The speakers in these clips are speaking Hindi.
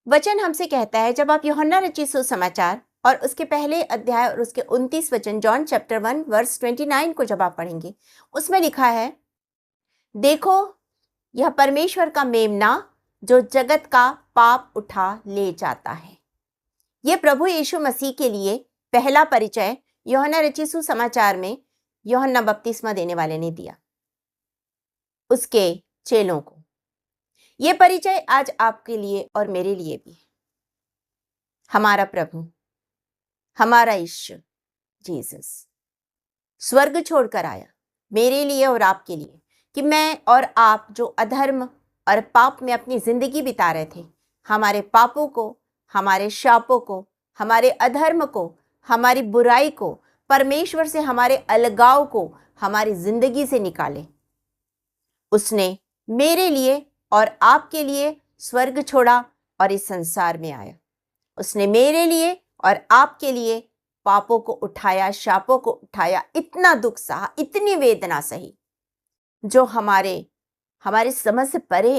वचन हमसे कहता है, जब आप यूहन्ना रचित सुसमाचार और उसके पहले अध्याय और उसके 29 वचन, जॉन चैप्टर 1 वर्स 29 को जब आप पढ़ेंगे, उसमें लिखा है, देखो यह परमेश्वर का मेमना जो जगत का पाप उठा ले जाता है। यह प्रभु यीशु मसीह के लिए पहला परिचय यूहन्ना रचित सुसमाचार में यूहन्ना बपतिस्मा देने वाले ने दिया उसके चेलों को। यह परिचय आज आपके लिए और मेरे लिए भी है। हमारा प्रभु, हमारा ईश्वर जीसस स्वर्ग छोड़कर आया मेरे लिए और आपके लिए, कि मैं और आप जो अधर्म और पाप में अपनी जिंदगी बिता रहे थे, हमारे पापों को, हमारे शापों को, हमारे अधर्म को, हमारी बुराई को, परमेश्वर से हमारे अलगाव को हमारी जिंदगी से निकाले। उसने मेरे लिए और आपके लिए स्वर्ग छोड़ा और इस संसार में आया। उसने मेरे लिए और आपके लिए पापों को उठाया, शापों को उठाया, इतना दुख सहा, इतनी वेदना सही जो हमारे समझ से परे,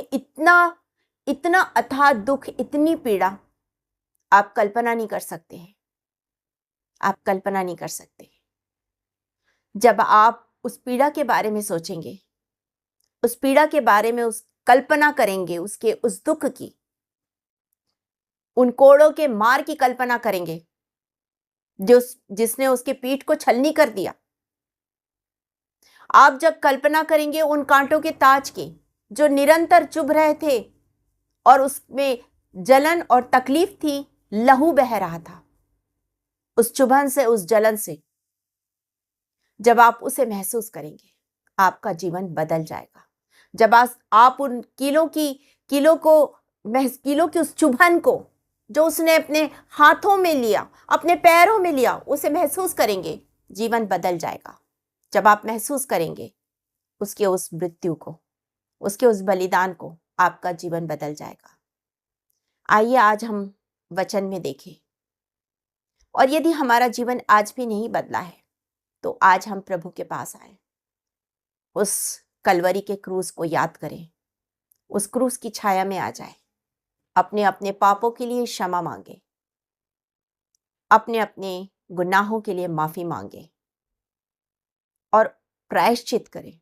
इतना अथाह दुख, इतनी पीड़ा आप कल्पना नहीं कर सकते हैं। आप कल्पना नहीं कर सकते। जब आप उस पीड़ा के बारे में सोचेंगे, उस पीड़ा के बारे में उस कल्पना करेंगे, उसके उस दुख की, उन कोड़ों के मार की कल्पना करेंगे जिसने उसके पीठ को छलनी कर दिया। आप जब कल्पना करेंगे उन कांटों के ताज की जो निरंतर चुभ रहे थे और उसमें जलन और तकलीफ थी, लहू बह रहा था उस चुभन से, उस जलन से, जब आप उसे महसूस करेंगे आपका जीवन बदल जाएगा। जब आप उन कीलों की उस चुभन को जो उसने अपने हाथों में लिया, अपने पैरों में लिया, उसे महसूस करेंगे, जीवन बदल जाएगा। जब आप महसूस करेंगे उसके उस मृत्यु को, उसके उस बलिदान को, आपका जीवन बदल जाएगा। आइए आज हम वचन में देखें, और यदि हमारा जीवन आज भी नहीं बदला है तो आज हम प्रभु के पास आए, उस कलवरी के क्रूस को याद करें, उस क्रूस की छाया में आ जाए, अपने अपने पापों के लिए क्षमा मांगे, अपने अपने गुनाहों के लिए माफी मांगे और प्रायश्चित करें,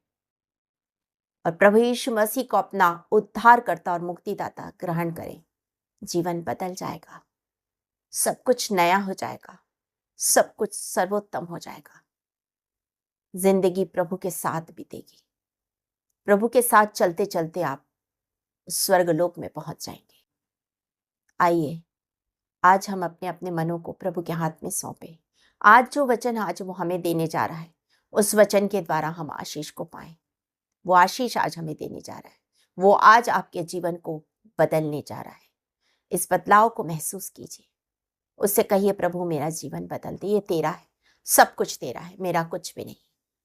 और प्रभु यीशु मसीह को अपना उद्धारकर्ता और मुक्तिदाता ग्रहण करें। जीवन बदल जाएगा, सब कुछ नया हो जाएगा, सब कुछ सर्वोत्तम हो जाएगा। जिंदगी प्रभु के साथ बीतेगी। प्रभु के साथ चलते चलते आप स्वर्गलोक में पहुंच जाएंगे। आइए आज हम अपने अपने मनों को प्रभु के हाथ में सौंपे। आज जो वचन आज वो हमें देने जा रहा है, उस वचन के द्वारा हम आशीष को पाएं। वो आशीष आज हमें देने जा रहा है, वो आज आपके जीवन को बदलने जा रहा है। इस बदलाव को महसूस कीजिए, उससे कहिए, प्रभु मेरा जीवन बदल दे, ये तेरा है, सब कुछ तेरा है, मेरा कुछ भी नहीं।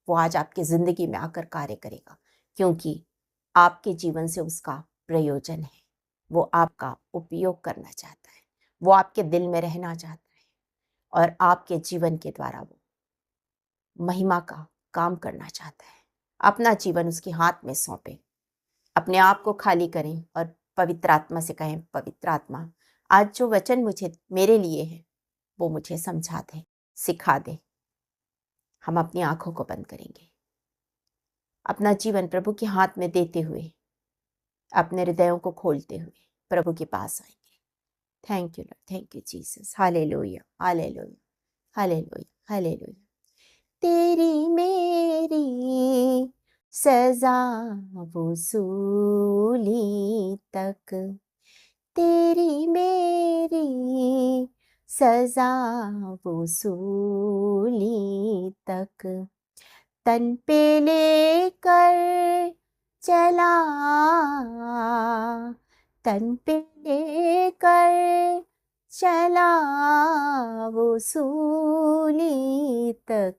वो आज आपकी जिंदगी में आकर कार्य करेगा, क्योंकि आपके जीवन से उसका प्रयोजन है। वो आपका उपयोग करना चाहता है, वो आपके दिल में रहना चाहता है, और आपके जीवन के द्वारा वो महिमा का काम करना चाहता है। अपना जीवन उसके हाथ में सौंपे, अपने आप को खाली करें और पवित्र आत्मा से कहें, पवित्र आत्मा आज जो वचन मेरे लिए है वो मुझे समझा दे, सिखा दे। हम अपनी आंखों को बंद करेंगे, अपना जीवन प्रभु के हाथ में देते हुए, अपने हृदयों को खोलते हुए प्रभु के पास आएंगे। Thank you Lord, thank you Jesus. Hallelujah, hallelujah, hallelujah, hallelujah. तेरी मेरी सजा वसूली तक, तेरी मेरी सजा वसूली तक, तन पे लेकर चला, तन पे लेकर चला वसूली तक,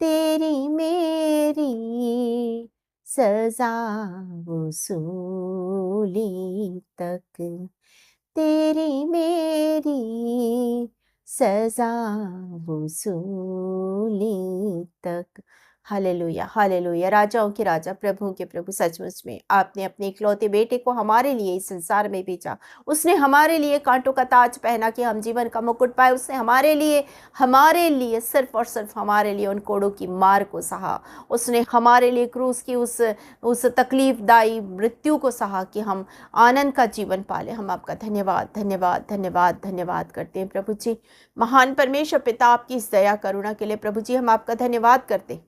तेरी मेरी सजा वसूली तक, तेरी मेरी सजा वसूली तक। Hallelujah, hallelujah. राजाओं के राजा, प्रभुओं के प्रभु, सचमुच में आपने अपने इकलौते बेटे को हमारे लिए इस संसार में भेजा। उसने हमारे लिए कांटों का ताज पहना कि हम जीवन का मुकुट पाए। उसने हमारे लिए सिर्फ और सिर्फ हमारे लिए उन कोड़ों की मार को सहा। उसने हमारे लिए क्रूस की उस तकलीफदायी मृत्यु को सहा कि हम आनंद का जीवन पाले। हम आपका धन्यवाद, धन्यवाद, धन्यवाद, धन्यवाद करते हैं प्रभु जी। महान परमेश्वर पिता, आपकी इस दया करुणा के लिए प्रभु जी हम आपका धन्यवाद करते हैं।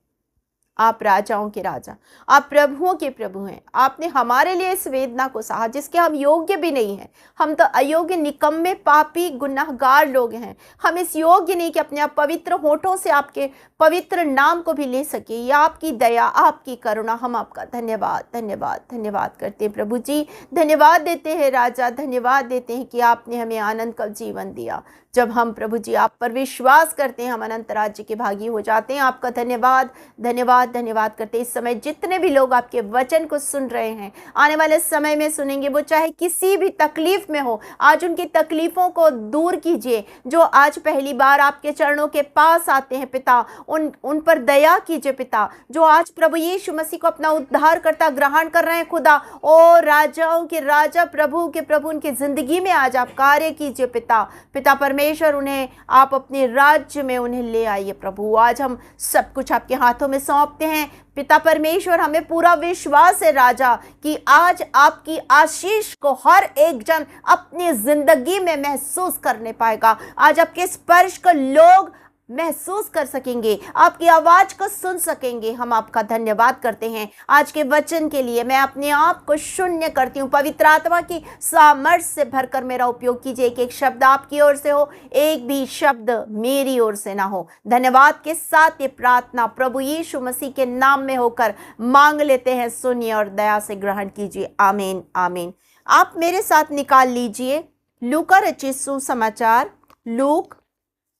आप राजाओं के राजा, आप प्रभुओं के प्रभु हैं। आपने हमारे लिए इस वेदना को सहा जिसके हम योग्य भी नहीं हैं। हम तो अयोग्य, निकम्मे, पापी, गुनाहगार लोग हैं। हम इस योग्य नहीं कि अपने आप पवित्र होठों से आपके पवित्र नाम को भी ले सके। ये आपकी दया, आपकी करुणा। हम आपका धन्यवाद, धन्यवाद, धन्यवाद करते हैं प्रभु जी। धन्यवाद देते हैं राजा, धन्यवाद देते हैं कि आपने हमें आनंद का जीवन दिया। जब हम प्रभु जी आप पर विश्वास करते हैं, हम अनंत राज्य के भागी हो जाते हैं। आपका धन्यवाद, धन्यवाद, धन्यवाद करते हैं। इस समय जितने भी लोग आपके वचन को सुन रहे हैं, आने वाले समय में सुनेंगे, वो चाहे किसी भी तकलीफ में हो, आज उनकी तकलीफों को दूर कीजिए। जो आज पहली बार आपके चरणों के पास आते हैं पिता, उन पर दया कीजिए पिता। जो आज प्रभु यीशु मसीह को अपना उद्धारकर्ता ग्रहण कर रहे हैं खुदा, ओ राजाओं के राजा, प्रभु के प्रभु, उनकी जिंदगी में आज आप कार्य कीजिए पिता। पिता परमेश्वर, उन्हें आप अपने राज्य में उन्हें ले आइए प्रभु। आज हम सब कुछ आपके हाथों में सौंपते हैं पिता परमेश्वर। हमें पूरा विश्वास है राजा कि आज आपकी आशीष को हर एक जन अपनी जिंदगी में महसूस करने पाएगा। आज आपके स्पर्श को लोग महसूस कर सकेंगे, आपकी आवाज को सुन सकेंगे। हम आपका धन्यवाद करते हैं आज के वचन के लिए। मैं अपने आप को शून्य करती हूँ, पवित्र आत्मा की सामर्थ से भरकर मेरा उपयोग कीजिए। एक एक शब्द आपकी ओर से हो, एक भी शब्द मेरी ओर से ना हो। धन्यवाद के साथ ये प्रार्थना प्रभु यीशु मसीह के नाम में होकर मांग लेते हैं। सुनिए और दया से ग्रहण कीजिए। आमीन, आमीन। आप मेरे साथ निकाल लीजिए लूका रचित सुसमाचार, लूक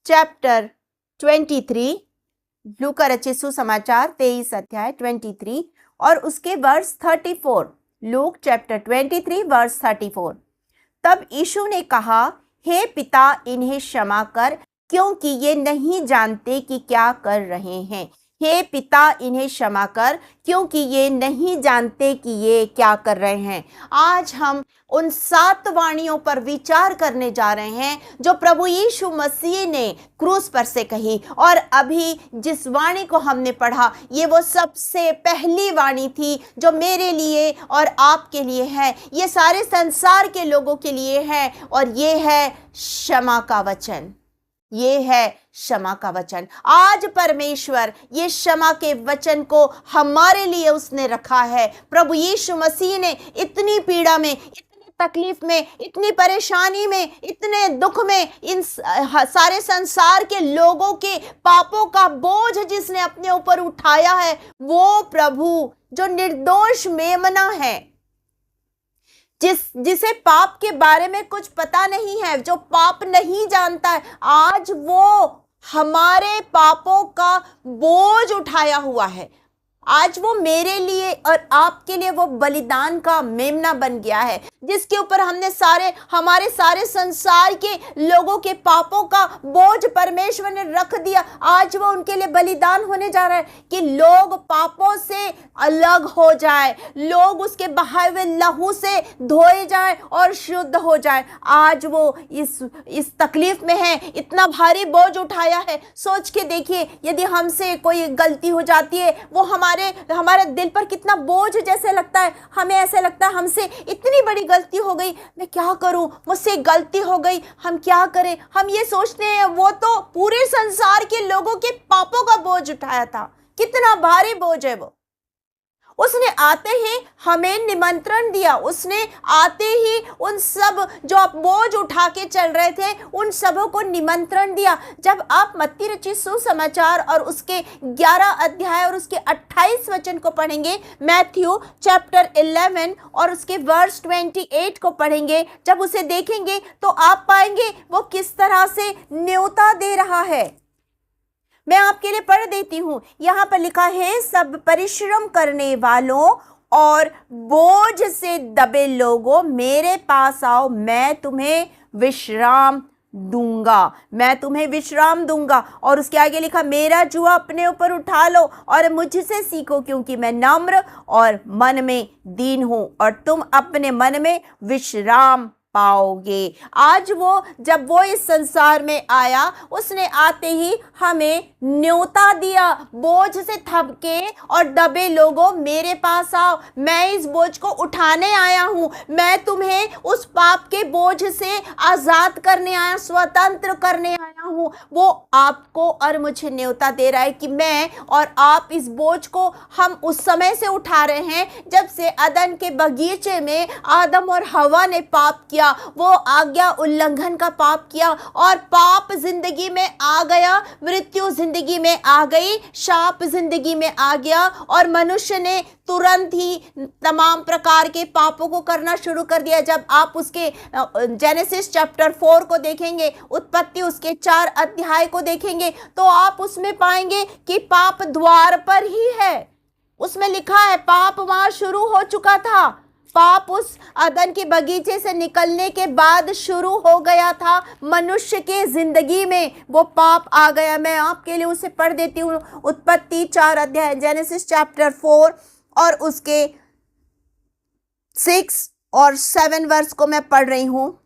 चैप्टर 23, लूका रचित सुसमाचार 23 अध्याय 23 और उसके वर्ष 34। लूक चैप्टर 23 वर्ष 34। तब यीशु ने कहा, हे पिता, इन्हें क्षमा कर, क्योंकि ये नहीं जानते कि क्या कर रहे हैं। हे पिता, इन्हें क्षमा कर, क्योंकि ये नहीं जानते कि ये क्या कर रहे हैं। आज हम उन 7 वाणियों पर विचार करने जा रहे हैं जो प्रभु यीशु मसीह ने क्रूस पर से कही। और अभी जिस वाणी को हमने पढ़ा, ये वो सबसे पहली वाणी थी जो मेरे लिए और आपके लिए है। ये सारे संसार के लोगों के लिए है और ये है क्षमा का वचन। ये है क्षमा का वचन। आज परमेश्वर ये क्षमा के वचन को हमारे लिए उसने रखा है। प्रभु यीशु मसीह ने इतनी पीड़ा में, इतनी तकलीफ में, इतनी परेशानी में, इतने दुख में, इन सारे संसार के लोगों के पापों का बोझ जिसने अपने ऊपर उठाया है, वो प्रभु जो निर्दोष मेमना है, जिसे पाप के बारे में कुछ पता नहीं है, जो पाप नहीं जानता है, आज वो हमारे पापों का बोझ उठाया हुआ है। आज वो मेरे लिए और आपके लिए वो बलिदान का मेमना बन गया है, जिसके ऊपर हमने हमारे सारे संसार के लोगों के पापों का बोझ परमेश्वर ने रख दिया। आज वो उनके लिए बलिदान होने जा रहा है कि लोग पापों से अलग हो जाए, लोग उसके बहाए हुए लहू से धोए जाए और शुद्ध हो जाए। आज वो इस तकलीफ में है, इतना भारी बोझ उठाया है। सोच के देखिए, यदि हमसे कोई गलती हो जाती है, वो हमारे दिल पर कितना बोझ जैसे लगता है। हमें ऐसे लगता है हमसे इतनी बड़ी गलती हो गई, मैं क्या करूं, मुझसे गलती हो गई, हम क्या करें। हम ये सोचते हैं वो तो पूरे संसार के लोगों के पापों का बोझ उठाया था, कितना भारी बोझ है वो। उसने आते ही हमें निमंत्रण दिया, उसने आते ही उन सब जो बोझ उठा के चल रहे थे उन सबों को निमंत्रण दिया। जब आप मत्ती रचित सुसमाचार और उसके 11 अध्याय और उसके 28 वचन को पढ़ेंगे, मैथ्यू चैप्टर 11 और उसके वर्ष 28 को पढ़ेंगे, जब उसे देखेंगे तो आप पाएंगे वो किस तरह से न्योता दे रहा है। मैं आपके लिए पढ़ देती हूं। यहां पर लिखा है, सब परिश्रम करने वालों और बोझ से दबे लोगों, मेरे पास आओ, मैं तुम्हें विश्राम दूंगा, मैं तुम्हें विश्राम दूंगा। और उसके आगे लिखा, मेरा जुआ अपने ऊपर उठा लो और मुझसे सीखो, क्योंकि मैं नम्र और मन में दीन हूं, और तुम अपने मन में विश्राम पाओगे। आज जब वो इस संसार में आया, उसने आते ही हमें न्योता दिया, बोझ से थके और दबे लोगों मेरे पास आओ, मैं इस बोझ को उठाने आया हूं, मैं तुम्हें उस पाप के बोझ से आजाद करने आया, स्वतंत्र करने आया हूं। वो आपको और मुझे न्योता दे रहा है कि मैं और आप इस बोझ को हम उस समय से उठा रहे हैं जब से अदन के बगीचे में आदम और हवा ने पाप किया, वो आज्ञा उल्लंघन का पाप किया, और पाप जिंदगी में आ गया, मृत्यु जिंदगी में आ गई, शाप जिंदगी में आ गया, और मनुष्य ने तुरंत ही तमाम प्रकार के पापों को करना शुरू कर दिया। जब आप उसके जेनेसिस चैप्टर 4 को देखेंगे, उत्पत्ति उसके 4 अध्याय को देखेंगे, तो आप उसमें पाएंगे कि पाप द्वार पर ही है। उसमें लिखा है पाप वहां शुरू हो चुका था, पाप उस अदन के बगीचे से निकलने के बाद शुरू हो गया था। मनुष्य के जिंदगी में वो पाप आ गया। मैं आपके लिए उसे पढ़ देती हूँ, उत्पत्ति 4 अध्याय, जेनेसिस चैप्टर 4 और उसके 6 और 7 वर्ष को मैं पढ़ रही हूँ।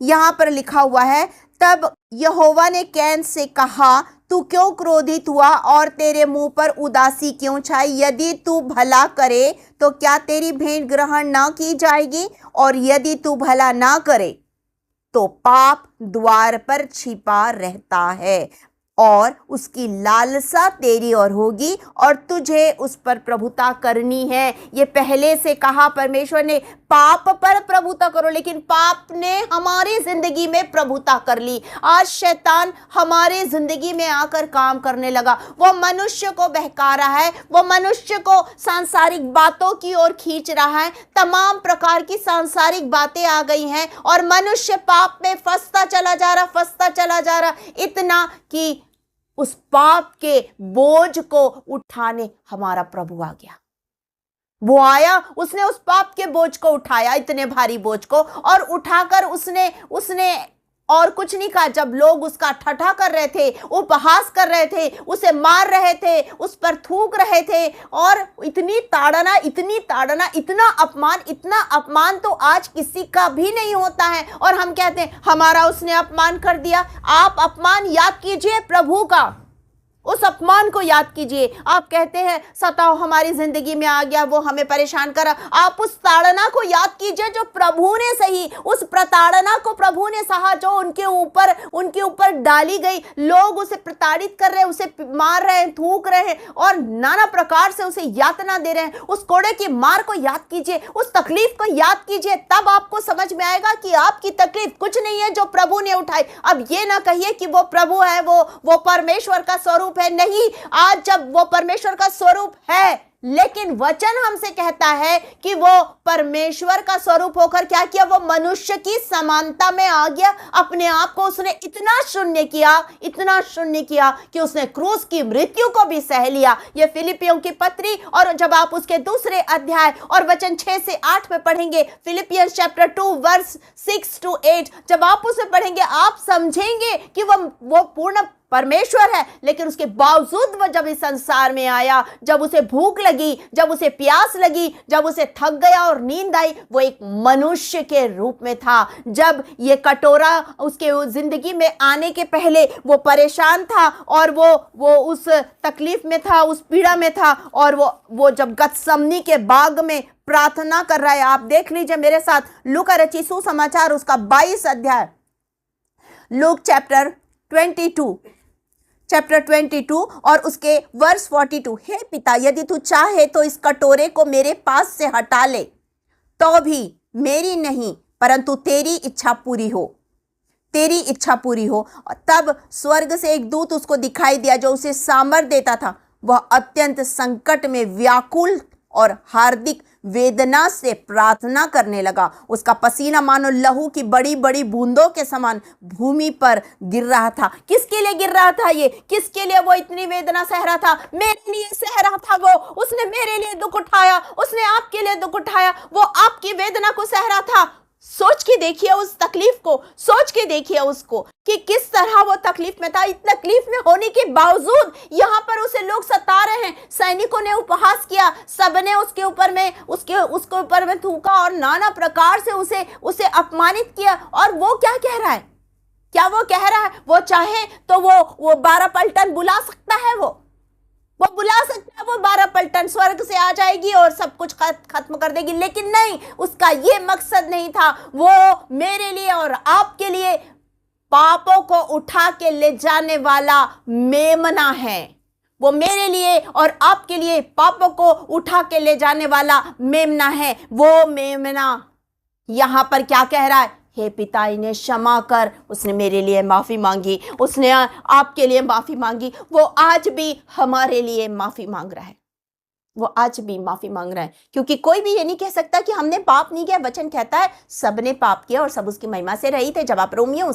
यहां पर लिखा हुआ है, तब यहोवा ने कैन से कहा, तू क्यों क्रोधित हुआ और तेरे मुंह पर उदासी क्यों छाई? यदि तू भला करे तो क्या तेरी भेंट ग्रहण ना की जाएगी? और यदि तू भला ना करे तो पाप द्वार पर छिपा रहता है और उसकी लालसा तेरी ओर होगी और तुझे उस पर प्रभुता करनी है। ये पहले से कहा परमेश्वर ने, पाप पर प्रभुता करो, लेकिन पाप ने हमारी जिंदगी में प्रभुता कर ली। आज शैतान हमारे जिंदगी में आकर काम करने लगा। वो मनुष्य को बहका रहा है, वो मनुष्य को सांसारिक बातों की ओर खींच रहा है। तमाम प्रकार की सांसारिक बातें आ गई हैं और मनुष्य पाप में फंसता चला जा रहा, इतना कि उस पाप के बोझ को उठाने हमारा प्रभु आ गया। वो आया, उसने उस पाप के बोझ को उठाया, इतने भारी बोझ को, और उठाकर उसने और कुछ नहीं कहा। जब लोग उसका ठट्ठा कर रहे थे, उपहास कर रहे थे, उसे मार रहे थे, उस पर थूक रहे थे, और इतनी ताड़ना, इतना अपमान तो आज किसी का भी नहीं होता है। और हम कहते हैं हमारा उसने अपमान कर दिया। आप अपमान याद कीजिए प्रभु का, उस अपमान को याद कीजिए। आप कहते हैं सताव हमारी जिंदगी में आ गया, वो हमें परेशान करा। आप उस ताड़ना को याद कीजिए जो प्रभु ने सही, उस प्रताड़ना को प्रभु ने सहा जो उनके ऊपर डाली गई। लोग उसे प्रताड़ित कर रहे हैं, उसे मार रहे हैं, थूक रहे हैं और नाना प्रकार से उसे यातना दे रहे हैं। उस कोड़े की मार को याद कीजिए, उस तकलीफ को याद कीजिए, तब आपको समझ में आएगा कि आपकी तकलीफ कुछ नहीं है जो प्रभु ने उठाई। अब ये ना कहिए कि वो प्रभु है, वो परमेश्वर का स्वरूप है। नहीं, आज जब वो परमेश्वर का स्वरूप है, लेकिन वचन हमसे कहता है कि वो परमेश्वर का स्वरूप होकर क्या किया, वो मनुष्य की समानता में आ गया। अपने आप को उसने इतना शून्य किया कि उसने क्रूस की मृत्यु को भी सह लिया। ये फिलिपियों की पत्री, और जब आप उसके दूसरे अध्याय और वचन 6 से 8 में पढ़ेंगे, फिलिपियंस चैप्टर 2 वर्स 6 to 8, जब आप उसे पढ़ेंगे आप समझेंगे कि वो पूर्ण परमेश्वर है, लेकिन उसके बावजूद वो जब इस संसार में आया, जब उसे भूख लगी, जब उसे प्यास लगी, जब उसे थक गया और नींद आई, वो एक मनुष्य के रूप में था। जब ये कटोरा उसके जिंदगी में आने के पहले वो परेशान था और वो उस तकलीफ में था, उस पीड़ा में था, और वो जब गतसमनी के बाग में प्रार्थना कर रहा है। आप देख लीजिए मेरे साथ लूका रचित सुसमाचार उसका 22 अध्याय, लूक चैप्टर 22 और उसके वर्स 42। हे पिता, यदि तू चाहे तो इस कटोरे को मेरे पास से हटा ले, तो भी मेरी नहीं परंतु तेरी इच्छा पूरी हो। तब स्वर्ग से एक दूत उसको दिखाई दिया जो उसे सामर्थ देता था। वह अत्यंत संकट में व्याकुल और हार्दिक वेदना से प्रार्थना करने लगा। उसका पसीना मानो लहू की बड़ी बड़ी बूंदों के समान भूमि पर गिर रहा था। किसके लिए गिर रहा था ये? किसके लिए वो इतनी वेदना सह रहा था? मेरे लिए सह रहा था वो। उसने मेरे लिए दुख उठाया, उसने आपके लिए दुख उठाया, वो आपकी वेदना को सह रहा था। सोच के देखिए उस तकलीफ को, सोच के देखिए उसको कि किस तरह वो तकलीफ में था। इस तकलीफ में होने के बावजूद यहाँ पर उसे लोग सता रहे हैं, सैनिकों ने उपहास किया, सबने उसके ऊपर में उसके ऊपर में थूका और नाना प्रकार से उसे अपमानित किया। और वो क्या कह रहा है? क्या वो कह रहा है? वो चाहे तो वो 12 पलटन बुला सकता है, वो बुला सकता है, वो 12 पलटन स्वर्ग से आ जाएगी और सब कुछ खत्म कर देगी। लेकिन नहीं, उसका ये मकसद नहीं था। वो मेरे लिए और आपके लिए पापों को उठा के ले जाने वाला मेमना है। वो मेरे लिए और आपके लिए पापों को उठा के ले जाने वाला मेमना है। वो मेमना यहां पर क्या कह रहा है? हे पिता, इन्हें क्षमा कर। उसने मेरे लिए माफी मांगी, उसने आपके लिए माफी मांगी। वो आज भी हमारे लिए माफी मांग रहा है, वो आज भी माफी मांग रहा है। क्योंकि कोई भी ये नहीं कह सकता कि हमने पाप नहीं किया। वचन कहता है सबने पाप किया और सब उसकी महिमा से रहित थे। जब आप रोमियो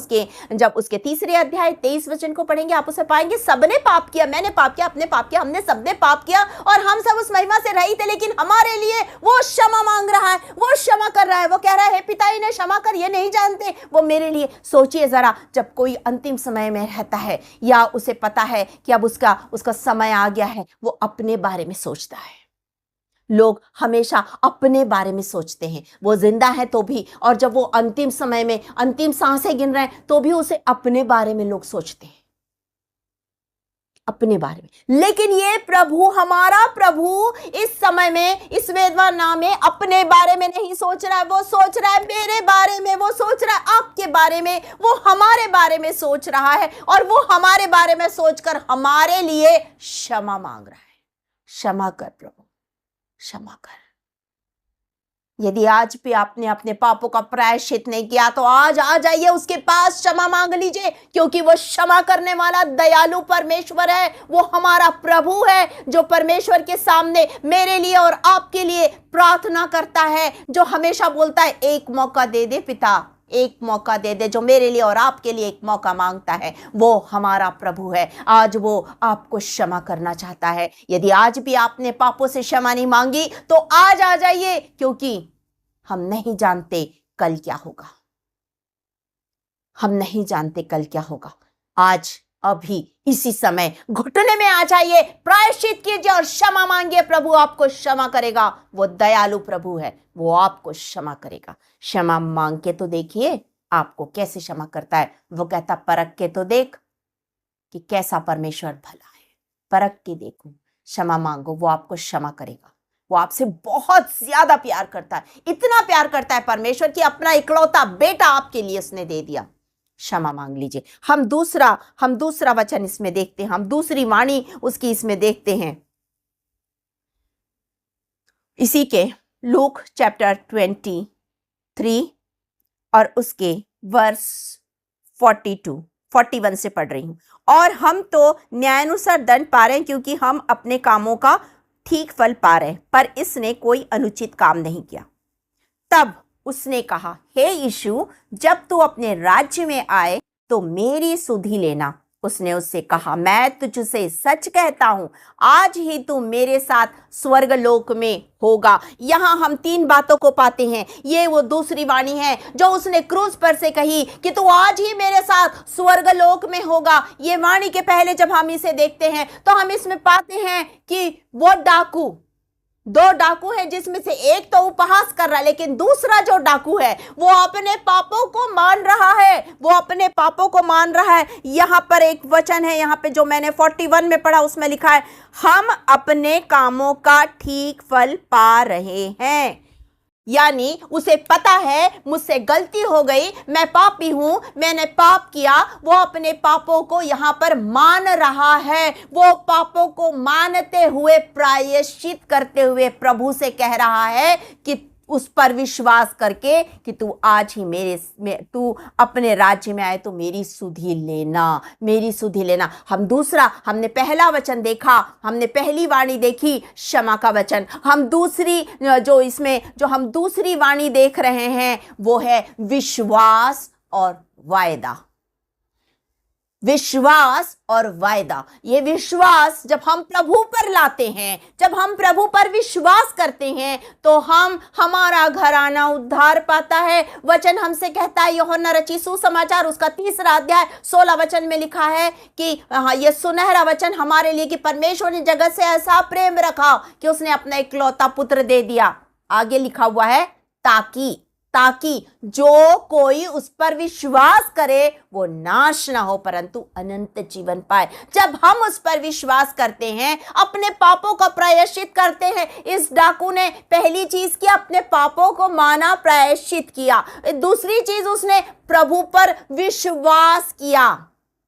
जब उसके 3 अध्याय 23 वचन को पढ़ेंगे, आप उसे पाएंगे, सबने पाप किया, मैंने पाप किया, आपने पाप किया, हमने सबने पाप किया और हम सब उस महिमा से रहित थे। लेकिन हमारे लिए वो क्षमा मांग रहा है, वो क्षमा कर रहा है। वो कह रहा है, हे पिता, इन्हें क्षमा कर, ये नहीं जानते। वो मेरे लिए, सोचिए जरा, जब कोई अंतिम समय में रहता है या उसे पता है कि अब उसका समय आ गया है, वो अपने बारे में सोचता है। लोग हमेशा अपने बारे में सोचते हैं, वो जिंदा है तो भी, और जब वो अंतिम समय में अंतिम सांसें गिन रहे हैं तो भी उसे अपने बारे में लोग सोचते हैं, अपने बारे में। लेकिन ये प्रभु, हमारा प्रभु, इस समय में, इस वेदना में अपने बारे में नहीं सोच रहा है। वो सोच रहा है मेरे बारे में, वो सोच रहा है आपके बारे में, वो हमारे बारे में सोच रहा है। और वो हमारे बारे में सोचकर हमारे लिए क्षमा मांग रहा है। क्षमा कर प्रभु, क्षमा कर। यदि आज भी आपने अपने पापों का प्रायश्चित नहीं किया तो आज आ जाइए उसके पास, क्षमा मांग लीजिए, क्योंकि वो क्षमा करने वाला दयालु परमेश्वर है। वो हमारा प्रभु है जो परमेश्वर के सामने मेरे लिए और आपके लिए प्रार्थना करता है, जो हमेशा बोलता है एक मौका दे दे पिता, एक मौका दे दे। जो मेरे लिए और आपके लिए एक मौका मांगता है, वो हमारा प्रभु है। आज वो आपको क्षमा करना चाहता है। यदि आज भी आपने पापों से क्षमा नहीं मांगी तो आज आ जाइए, क्योंकि हम नहीं जानते कल क्या होगा, हम नहीं जानते कल क्या होगा। आज अभी इसी समय घुटने में आ जाइए, प्रायश्चित कीजिए और क्षमा मांगिए। प्रभु आपको क्षमा करेगा। वो दयालु प्रभु है, वो आपको क्षमा करेगा। क्षमा मांग के तो देखिए आपको कैसे क्षमा करता है। वो कहता परख के तो देख कि कैसा परमेश्वर भला है, परख के देखो, क्षमा मांगो, वो आपको क्षमा करेगा। वो आपसे बहुत ज्यादा प्यार करता है, इतना प्यार करता है परमेश्वर कि अपना इकलौता बेटा आपके लिए उसने दे दिया। क्षमा मांग लीजिए। हम दूसरा वचन इसमें देखते हैं, हम दूसरी वाणी उसकी इसमें देखते हैं। इसी के लूक चैप्टर 23 और उसके वर्स 41 से पढ़ रही हूं। और हम तो न्यायानुसार दंड पा रहे हैं, क्योंकि हम अपने कामों का ठीक फल पा रहे हैं, पर इसने कोई अनुचित काम नहीं किया। तब उसने कहा, हे यीशु, जब तू अपने राज्य में आए तो मेरी सुधि लेना। उसने उससे कहा, मैं तुझसे सच कहता हूं, आज ही तू मेरे साथ स्वर्गलोक में होगा। यहां हम 3 बातों को पाते हैं। ये वो दूसरी वाणी है जो उसने क्रूस पर से कही कि तू आज ही मेरे साथ स्वर्गलोक में होगा। ये वाणी के पहले जब हम इसे देखते हैं तो हम इसमें पाते हैं कि वो डाकू, 2 डाकू हैं, जिसमें से एक तो उपहास कर रहा है, लेकिन दूसरा जो डाकू है वो अपने पापों को मान रहा है, वो अपने पापों को मान रहा है। यहां पर एक वचन है, यहां पे जो मैंने 41 में पढ़ा, उसमें लिखा है, हम अपने कामों का ठीक फल पा रहे हैं। यानी उसे पता है मुझसे गलती हो गई, मैं पापी हूं, मैंने पाप किया। वो अपने पापों को यहां पर मान रहा है। वो पापों को मानते हुए, प्रायश्चित करते हुए प्रभु से कह रहा है कि उस पर विश्वास करके कि तू आज ही तू अपने राज्य में आए तो मेरी सुधि लेना, मेरी सुधि लेना। हमने पहला वचन देखा, हमने पहली वाणी देखी, क्षमा का वचन। हम दूसरी वाणी देख रहे हैं, वो है विश्वास और वायदा। विश्वास और वायदा। ये विश्वास जब हम प्रभु पर लाते हैं, जब हम प्रभु पर विश्वास करते हैं, तो हमारा घराना उद्धार पाता है। वचन हमसे कहता है, यूहन्ना रचित सुसमाचार उसका 3 अध्याय 16 वचन में लिखा है कि यह सुनहरा वचन हमारे लिए कि परमेश्वर ने जगत से ऐसा प्रेम रखा कि उसने अपना इकलौता पुत्र दे दिया। आगे लिखा हुआ है, ताकि जो कोई उस पर विश्वास करे वो नाश ना हो परंतु अनंत जीवन पाए। जब हम उस पर विश्वास करते हैं, अपने पापों का प्रायश्चित करते हैं। इस डाकू ने पहली चीज की अपने पापों को माना, प्रायश्चित किया। दूसरी चीज, उसने प्रभु पर विश्वास किया।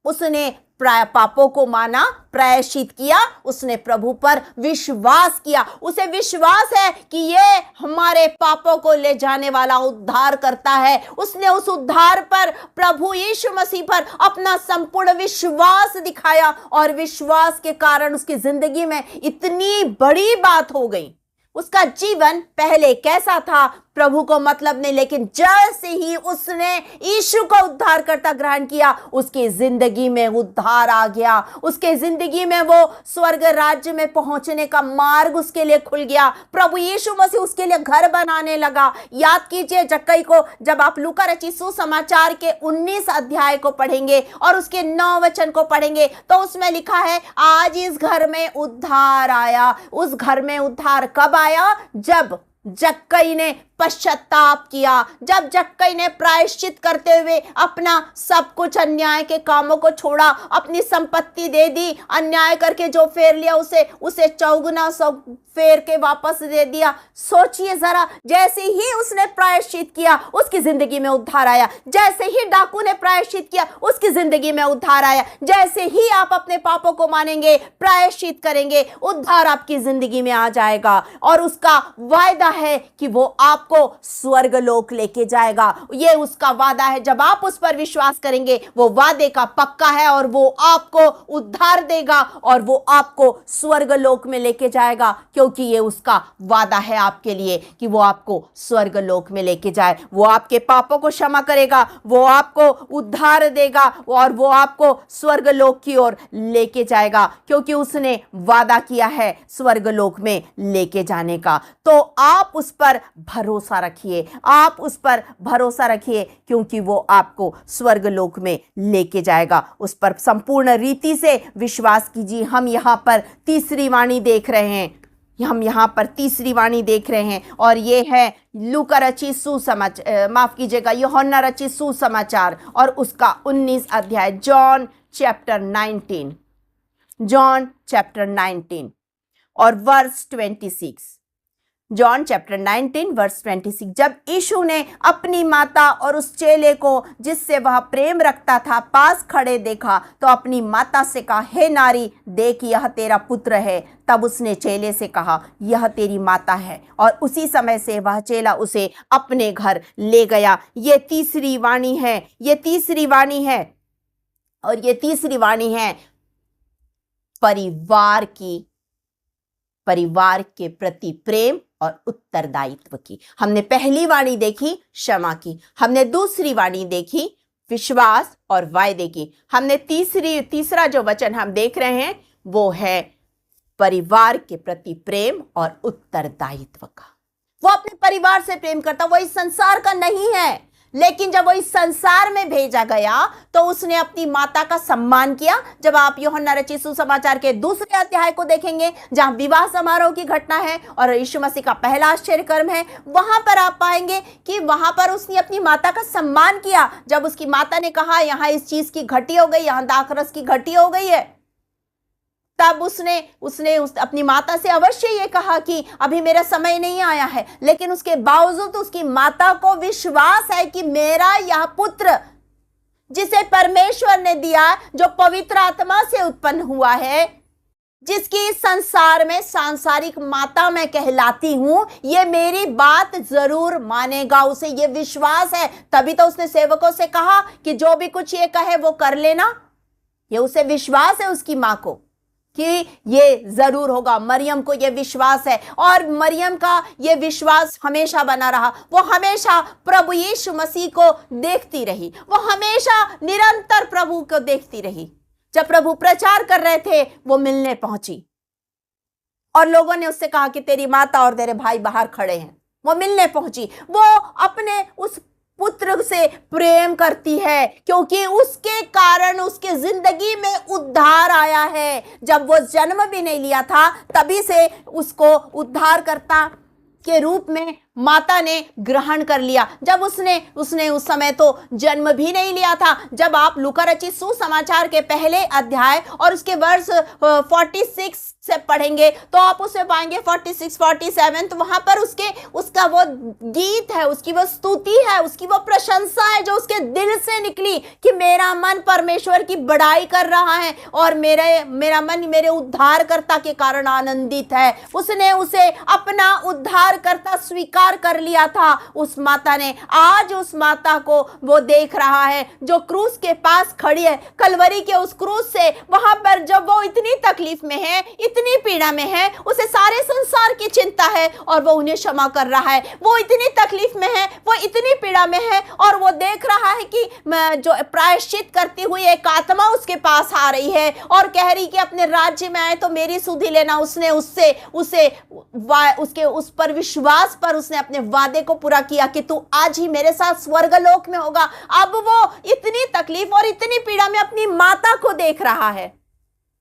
उसने पापों को माना, प्रायश्चित किया, उसने प्रभु पर विश्वास किया। उसे विश्वास है कि ये हमारे पापों को ले जाने वाला उद्धार करता है। उसने उस उद्धार पर, प्रभु यीशु मसीह पर अपना संपूर्ण विश्वास दिखाया और विश्वास के कारण उसकी जिंदगी में इतनी बड़ी बात हो गई। उसका जीवन पहले कैसा था प्रभु को मतलब नहीं, लेकिन जैसे ही उसने यीशु को उद्धारकर्ता ग्रहण किया, उसकी जिंदगी में उद्धार आ गया। उसके जिंदगी में वो स्वर्ग राज्य में पहुंचने का मार्ग उसके लिए खुल गया। प्रभु यीशु मसीह उसके लिए घर बनाने लगा। याद कीजिए जक्कई को, जब आप लूका रचित सुसमाचार के 19 अध्याय को पढ़ेंगे और उसके 9 वचन को पढ़ेंगे तो उसमें लिखा है, आज इस घर में उद्धार आया। उस घर में उद्धार कब आया? जब जक्कई ने पश्चाताप किया, जब जक्कई ने प्रायश्चित करते हुए अपना सब कुछ, अन्याय के कामों को छोड़ा, अपनी संपत्ति दे दी, अन्याय करके जो फेर लिया उसे चौगुना फेर के वापस दे दिया। सोचिए जरा, जैसे ही उसने प्रायश्चित किया उसकी जिंदगी में उद्धार आया। जैसे ही डाकू ने प्रायश्चित किया उसकी जिंदगी में उद्धार आया। जैसे ही आप अपने पापों को मानेंगे, प्रायश्चित करेंगे, उद्धार आपकी जिंदगी में आ जाएगा। और उसका वायदा है कि वो आपको स्वर्ग लोक लेके जाएगा। ये उसका वादा है। जब आप उस पर विश्वास करेंगे, वो वादे का पक्का है और वो आपको उद्धार देगा और वो आपको स्वर्ग लोक में लेके जाएगा, क्योंकि ये उसका वादा है आपके लिए कि वो आपको स्वर्ग लोक में लेके जाए। वो आपके पापों को क्षमा करेगा, वो आपको उद्धार देगा और वो आपको स्वर्ग लोक की ओर लेके जाएगा, क्योंकि उसने वादा किया है स्वर्ग लोक में लेके जाने का। तो आप उस पर भरोसा रखिए, आप उस पर भरोसा रखिए, क्योंकि वो आपको स्वर्ग लोक में लेके जाएगा। उस पर संपूर्ण रीति से विश्वास कीजिए। हम यहाँ पर तीसरी वाणी देख रहे हैं, और ये है लूका रचित सुसमाचार, माफ कीजिएगा, यूहन्ना रचित सुसमाचार और उसका 19 अध्याय, जॉन चैप्टर 19 और वर्स 26। John chapter 19 verse 26। जब यीशु ने अपनी माता और उस चेले को जिससे वह प्रेम रखता था पास खड़े देखा तो अपनी माता से कहा, हे नारी, देख यह तेरा पुत्र है। तब उसने चेले से कहा, यह तेरी माता है। और उसी समय से वह चेला उसे अपने घर ले गया। ये तीसरी वाणी है, और ये तीसरी वाणी है परिवार के प्रति प्रेम और उत्तरदायित्व की। हमने पहली वाणी देखी क्षमा की, हमने दूसरी वाणी देखी विश्वास और वायदे की, हमने तीसरा जो वचन हम देख रहे हैं वो है परिवार के प्रति प्रेम और उत्तरदायित्व का। वो अपने परिवार से प्रेम करता, वो इस संसार का नहीं है, लेकिन जब वो इस संसार में भेजा गया तो उसने अपनी माता का सम्मान किया। जब आप यूहन्ना रचित सुसमाचार के 2 अध्याय को देखेंगे, जहां विवाह समारोह की घटना है और यीशु मसीह का पहला आश्चर्य कर्म है, वहां पर आप पाएंगे कि वहां पर उसने अपनी माता का सम्मान किया। जब उसकी माता ने कहा, यहां इस चीज की घटी हो गई, यहां दाखरस की घटी हो गई है, तब उसने अपनी माता से अवश्य ये कहा कि अभी मेरा समय नहीं आया है, लेकिन उसके बावजूद उसकी माता को विश्वास है कि मेरा यह पुत्र जिसे परमेश्वर ने दिया, जो पवित्र आत्मा से उत्पन्न हुआ है, जिसकी इस संसार में सांसारिक माता मैं कहलाती हूं, ये मेरी बात जरूर मानेगा। उसे ये विश्वास है, तभी तो उसने सेवकों से कहा कि जो भी कुछ ये कहे वो कर लेना। ये उसे विश्वास है उसकी मां को। कि ये जरूर होगा। मरियम को ये विश्वास है और मरियम का ये विश्वास हमेशा बना रहा। वो हमेशा प्रभु यीशु मसीह को देखती रही, वो हमेशा निरंतर प्रभु को देखती रही। जब प्रभु प्रचार कर रहे थे वो मिलने पहुंची और लोगों ने उससे कहा कि तेरी माता और तेरे भाई बाहर खड़े हैं। वो मिलने पहुंची, वो अपने उस पुत्र से प्रेम करती है क्योंकि उसके कारण उसके जिंदगी में उद्धार आया है। जब वो जन्म भी नहीं लिया था तभी से उसको उद्धारकर्ता के रूप में माता ने ग्रहण कर लिया। जब उसने उस समय तो जन्म भी नहीं लिया था। जब आप लूका रचित सुसमाचार के पहले अध्याय और उसके वर्ष 46 से पढ़ेंगे तो आप उसे पाएंगे 46, 47, तो वहां पर उसका वो गीत है, उसकी वो स्तुति है, उसकी वो प्रशंसा है जो उसके दिल से निकली कि मेरा मन परमेश्वर की बड़ाई कर रहा है और मेरा मन मेरे उद्धारकर्ता के कारण आनंदित है। उसने उसे अपना उद्धारकर्ता स्वीकार कर लिया था। उस माता ने, आज उस माता को वो देख रहा है जो क्रूस के पास खड़ी है, कलवरी के उस क्रूस से, वहां पर जब वो इतनी तकलीफ में है, इतनी पीड़ा में है, उसे सारे संसार की चिंता है और वो उन्हें क्षमा कर रहा है। वो इतनी तकलीफ में है, वो इतनी पीड़ा में है और वो देख रहा है कि जो प्रायश्चित करती हुई एक आत्मा उसके पास आ रही है और कह रही कि अपने राज्य में आए तो मेरी सुधि लेना। उसने उसके उस पर विश्वास पर उसने अपने वादे को पूरा किया कि तू आज ही मेरे साथ स्वर्गलोक में होगा। अब वो इतनी तकलीफ और इतनी पीड़ा में अपनी माता को देख रहा है,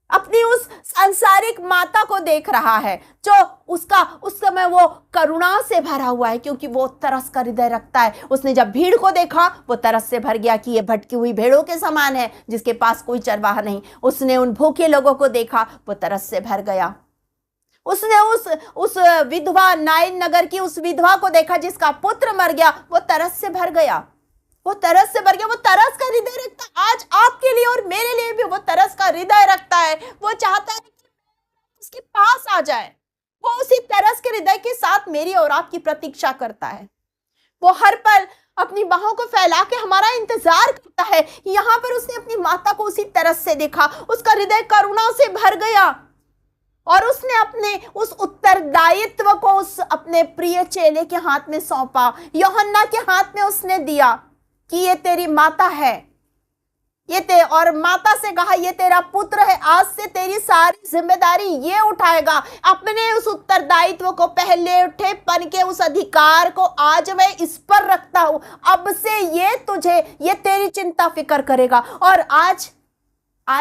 अपनी उस सांसारिक माता को देख रहा है जो उसका उस समय वो करुणा से भरा हुआ है क्योंकि वो तरस का हृदय रखता है। उसने जब भीड़ को देखा वो तरस से भर गया कि ये भटकी हुई भेड़ों के समान है जिसके पास कोई चरवाहा नहीं। उसने उन भूखे लोगों को देखा, वो तरस से भर गया। उसने उस विधवा, नाइन नगर की उस विधवा को देखा जिसका पुत्र मर गया, वो तरस से भर गया। वो तरस से भर गया। वो तरस का हृदय रखता है, आज आपके लिए और मेरे लिए भी वो तरस का हृदय रखता है। वो चाहता है कि उसके पास आ जाए। वो उसी तरस के हृदय के साथ मेरी और आपकी प्रतीक्षा करता है। वो हर पल अपनी बाहों को फैला के हमारा इंतजार करता है। यहां पर उसने अपनी माता को उसी तरस से देखा, उसका हृदय करुणा से भर गया और उसने अपने उस उत्तरदायित्व को उस अपने प्रिय चेले के हाथ में सौंपा, यूहन्ना के हाथ में उसने दिया कि ये तेरी माता है, और माता से कहा ये तेरा पुत्र है। आज से तेरी सारी जिम्मेदारी ये उठाएगा। अपने उस उत्तरदायित्व को, पहले उठे पन के उस अधिकार को आज मैं इस पर रखता हूं। अब से ये तेरी चिंता फिक्र करेगा। और आज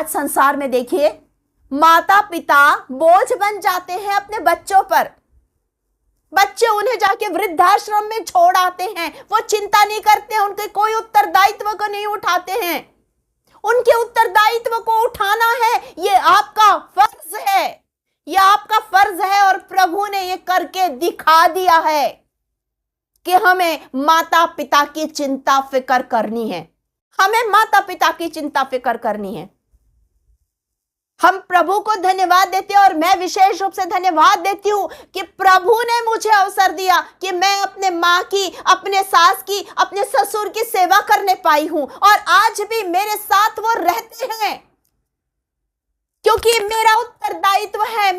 संसार में देखिए, माता पिता बोझ बन जाते हैं अपने बच्चों पर। बच्चे उन्हें जाके वृद्धाश्रम में छोड़ आते हैं। वो चिंता नहीं करते हैं, उनके कोई उत्तरदायित्व को नहीं उठाते हैं। उनके उत्तरदायित्व को उठाना है, ये आपका फर्ज है, ये आपका फर्ज है। और प्रभु ने ये करके दिखा दिया है कि हमें माता पिता की चिंता फिक्र करनी है। हमें माता पिता की चिंता फिक्र करनी है। हम प्रभु को धन्यवाद देते हैं और मैं विशेष रूप से धन्यवाद देती हूं कि प्रभु ने मुझे अवसर दिया कि मैं अपने माँ की, अपने सास की, अपने ससुर की सेवा करने पाई हूं। और आज भी मेरे साथ वो रहते हैं क्योंकि मेरा उत्तरदायित्व है,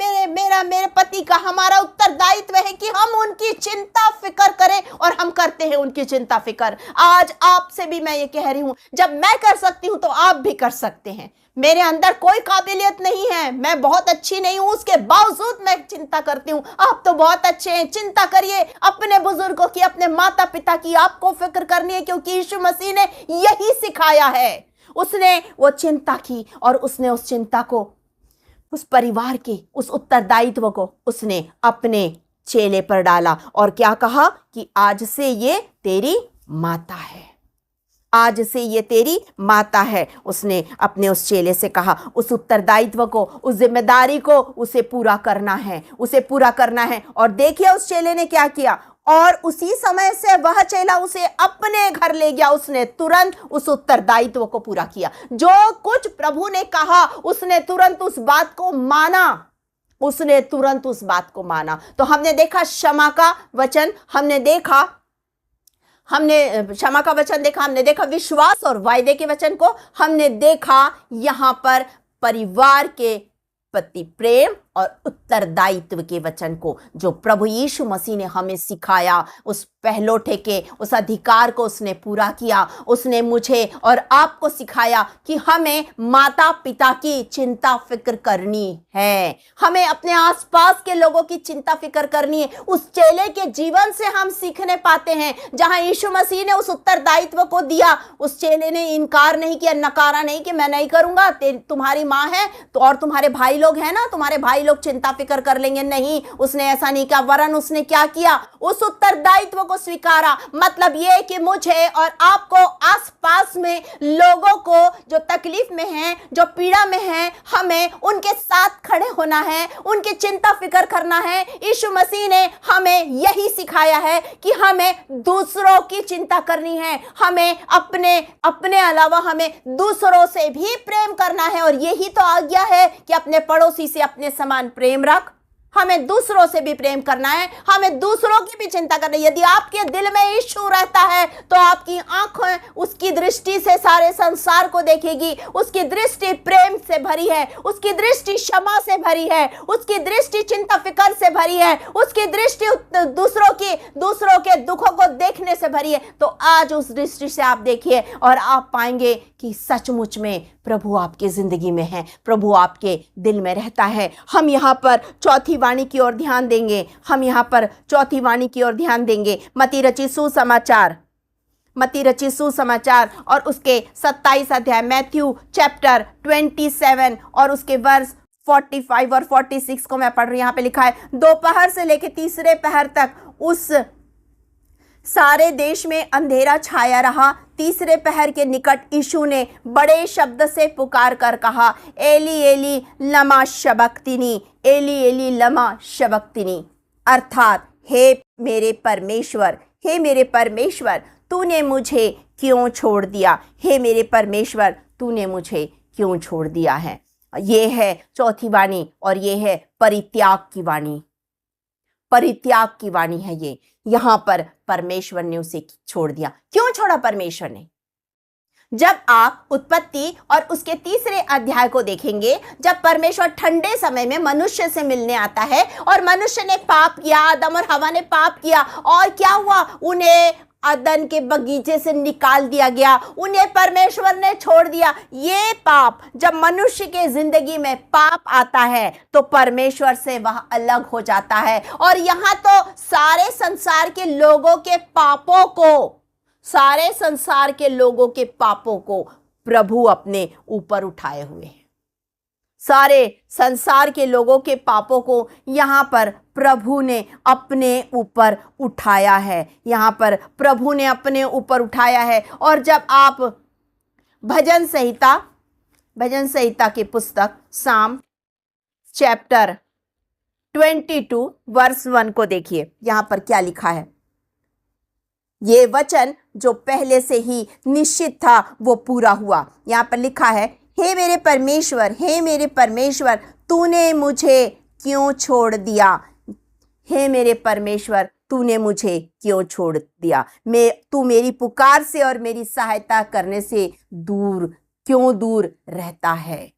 मेरे पति का, हमारा उत्तरदायित्व है कि हम उनकी चिंता फिक्र करें और हम करते हैं उनकी चिंता फिक्र। आज आपसे भी मैं ये कह रही हूं, जब मैं कर सकती हूं तो आप भी कर सकते हैं। मेरे अंदर कोई काबिलियत नहीं है, मैं बहुत अच्छी नहीं हूं, उसके बावजूद मैं चिंता करती हूं। आप तो बहुत अच्छे हैं। चिंता करिए अपने बुजुर्गों की, अपने माता पिता की आपको फिक्र करनी है क्योंकि यीशु मसीह ने यही सिखाया है। उसने वो चिंता की और उसने उस चिंता को, उस परिवार के उस उत्तरदायित्व को उसने अपने चेले पर डाला और क्या कहा कि आज से ये तेरी माता है, आज से ये तेरी माता है। उसने अपने उस चेले से कहा, उस उत्तरदायित्व को, उस जिम्मेदारी को उसे पूरा करना है, उसे पूरा करना है। और देखिए उस चेले ने क्या किया, और उसी समय से वह चेला उसे अपने घर ले गया। उसने तुरंत उस उत्तरदायित्व को पूरा किया। जो कुछ प्रभु ने कहा उसने तुरंत उस बात को माना, उसने तुरंत उस बात को माना। तो हमने देखा क्षमा का वचन, हमने क्षमा का वचन देखा, हमने देखा विश्वास और वायदे के वचन को, हमने देखा यहां पर परिवार के उत्पत्ति, प्रेम और उत्तरदायित्व के वचन को जो प्रभु यीशु मसीह ने हमें सिखाया, उस पहलोठे के उस अधिकार को उसने पूरा किया। उसने मुझे और आपको सिखाया कि हमें माता पिता की चिंता फिक्र करनी है, हमें अपने आसपास के लोगों की चिंता फिक्र करनी है। उस चेले के जीवन से हम सीखने पाते हैं, जहां यीशु मसीह ने उस उत्तरदायित्व को दिया, उस चेले ने इनकार नहीं किया, नकारा नहीं कि मैं नहीं करूंगा, तुम्हारी माँ है तो और तुम्हारे भाई लोग हैं ना, तुम्हारे भाई लोग चिंता फिक्र कर लेंगे। नहीं, उसने ऐसा नहीं किया, वरन उसने क्या किया, उस उत्तरदायित्व को स्वीकारा। मतलब ये कि मुझे और आपको आसपास में लोगों को जो तकलीफ में हैं, जो पीड़ा में हैं, हमें उनके साथ खड़े होना है, उनकी चिंता फिक्र करना है। यीशु मसीह ने हमें यही सिखाया है कि हमें दूसरों की चिंता करनी है, हमें अपने अलावा हमें दूसरों से भी प्रेम करना है। और यही तो आज्ञा है कि अपने पड़ोसी से अपने समान प्रेम रख। हमें दूसरों से भी प्रेम करना है, हमें दूसरों की भी चिंता करनी है। यदि आपके दिल में यीशु रहता है तो आपकी आंखें उसकी दृष्टि से सारे संसार को देखेगी। उसकी दृष्टि प्रेम से भरी है, उसकी दृष्टि क्षमा से भरी है, उसकी दृष्टि चिंता फिक्र से भरी है, उसकी दृष्टि दूसरों के दुखों को देखने से भरी है। तो आज उस दृष्टि से आप देखिए और आप पाएंगे कि सचमुच में प्रभु आपकी जिंदगी में है, प्रभु आपके दिल में रहता है। हम यहाँ पर चौथी वाणी की ओर ध्यान देंगे, हम यहाँ पर चौथी वाणी की ओर ध्यान देंगे। मत्ती रचित सुसमाचार और उसके 27 अध्याय, मैथ्यू चैप्टर 27 और उसके वर्ष 45 और 46 को मैं पढ़ रही हूं। यहाँ पे लिखा है, दोपहर से लेकर तीसरे पहर तक उस सारे देश में अंधेरा छाया रहा। तीसरे पहर के निकट यीशु ने बड़े शब्द से पुकार कर कहा, एली एली लमा शबक्तिनी, एली एली लमा शबक्तिनी, अर्थात हे मेरे परमेश्वर तूने मुझे क्यों छोड़ दिया, हे मेरे परमेश्वर तूने मुझे क्यों छोड़ दिया है। ये है चौथी वाणी और ये है परित्याग की वाणी। परित्याग की वाणी है ये। यहां पर परमेश्वर ने उसे छोड़ दिया। क्यों छोड़ा परमेश्वर ने? जब आप उत्पत्ति और उसके तीसरे अध्याय को देखेंगे, जब परमेश्वर ठंडे समय में मनुष्य से मिलने आता है और मनुष्य ने पाप किया, आदम और हवा ने पाप किया, और क्या हुआ, उन्हें अदन के बगीचे से निकाल दिया गया, उन्हें परमेश्वर ने छोड़ दिया। ये पाप, जब मनुष्य के जिंदगी में पाप आता है तो परमेश्वर से वह अलग हो जाता है। और यहां तो सारे संसार के लोगों के पापों को प्रभु अपने ऊपर उठाए हुए हैं। सारे संसार के लोगों के पापों को यहाँ पर प्रभु ने अपने ऊपर उठाया है। यहाँ पर प्रभु ने अपने ऊपर उठाया है। और जब आप भजन संहिता की पुस्तक साम चैप्टर 22 वर्स 1 को देखिए, यहाँ पर क्या लिखा है। ये वचन जो पहले से ही निश्चित था वो पूरा हुआ। यहाँ पर लिखा है, हे मेरे परमेश्वर तूने मुझे क्यों छोड़ दिया, हे मेरे परमेश्वर तूने मुझे क्यों छोड़ दिया। तू मेरी पुकार से और मेरी सहायता करने से क्यों दूर रहता है,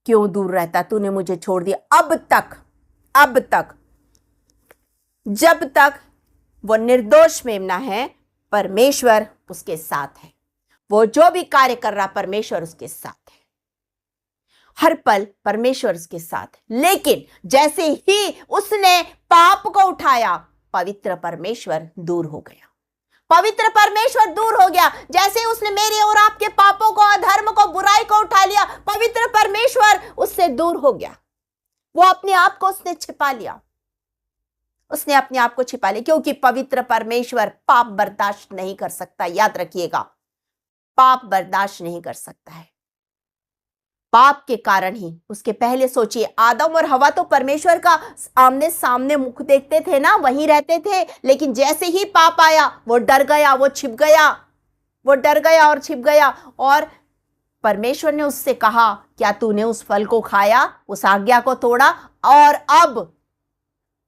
क्यों दूर रहता, तूने मुझे छोड़ दिया। अब तक जब तक वो निर्दोष मेमना है, परमेश्वर उसके साथ है। वो जो भी कार्य कर रहा, परमेश्वर उसके साथ है। हर पल परमेश्वर उसके साथ है। लेकिन जैसे ही उसने पाप को उठाया, पवित्र परमेश्वर दूर हो गया। जैसे ही उसने मेरे और आपके पापों को, अधर्म को, बुराई को उठा लिया, पवित्र परमेश्वर उससे दूर हो गया। वो अपने आप को उसने छिपा लिया, क्योंकि पवित्र परमेश्वर पाप बर्दाश्त नहीं कर सकता। याद रखिएगा, पाप बर्दाश्त नहीं कर सकता है। पाप के कारण ही, उसके पहले सोचिए, आदम और हवा तो परमेश्वर का आमने सामने मुख देखते थे ना, वहीं रहते थे। लेकिन जैसे ही पाप आया, वो डर गया, वो डर गया और छिप गया। और परमेश्वर ने उससे कहा, क्या तूने उस फल को खाया, उस आज्ञा को तोड़ा, और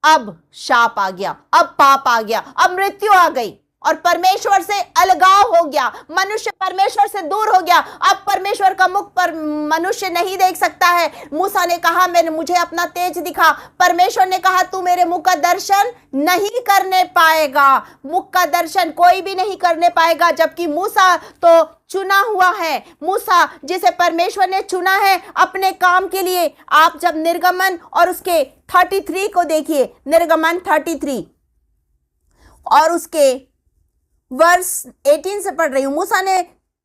अब शाप आ गया, अब पाप आ गया, अब मृत्यु आ गई। और परमेश्वर से अलगाव हो गया, मनुष्य परमेश्वर से दूर हो गया। अब परमेश्वर का मुख पर मनुष्य नहीं देख सकता है। मूसा ने कहा मुझे अपना तेज दिखा। परमेश्वर ने कहा तू मेरे मुख का दर्शन नहीं करने पाएगा। मुख का दर्शन कोई भी नहीं करने पाएगा, जबकि मूसा तो चुना हुआ है। मूसा जिसे परमेश्वर ने चुना है अपने काम के लिए। आप जब निर्गमन और उसके 33 को देखिए, निर्गमन 33 और उसके वर्ष 18 से पढ़ रही हूं। मूसा ने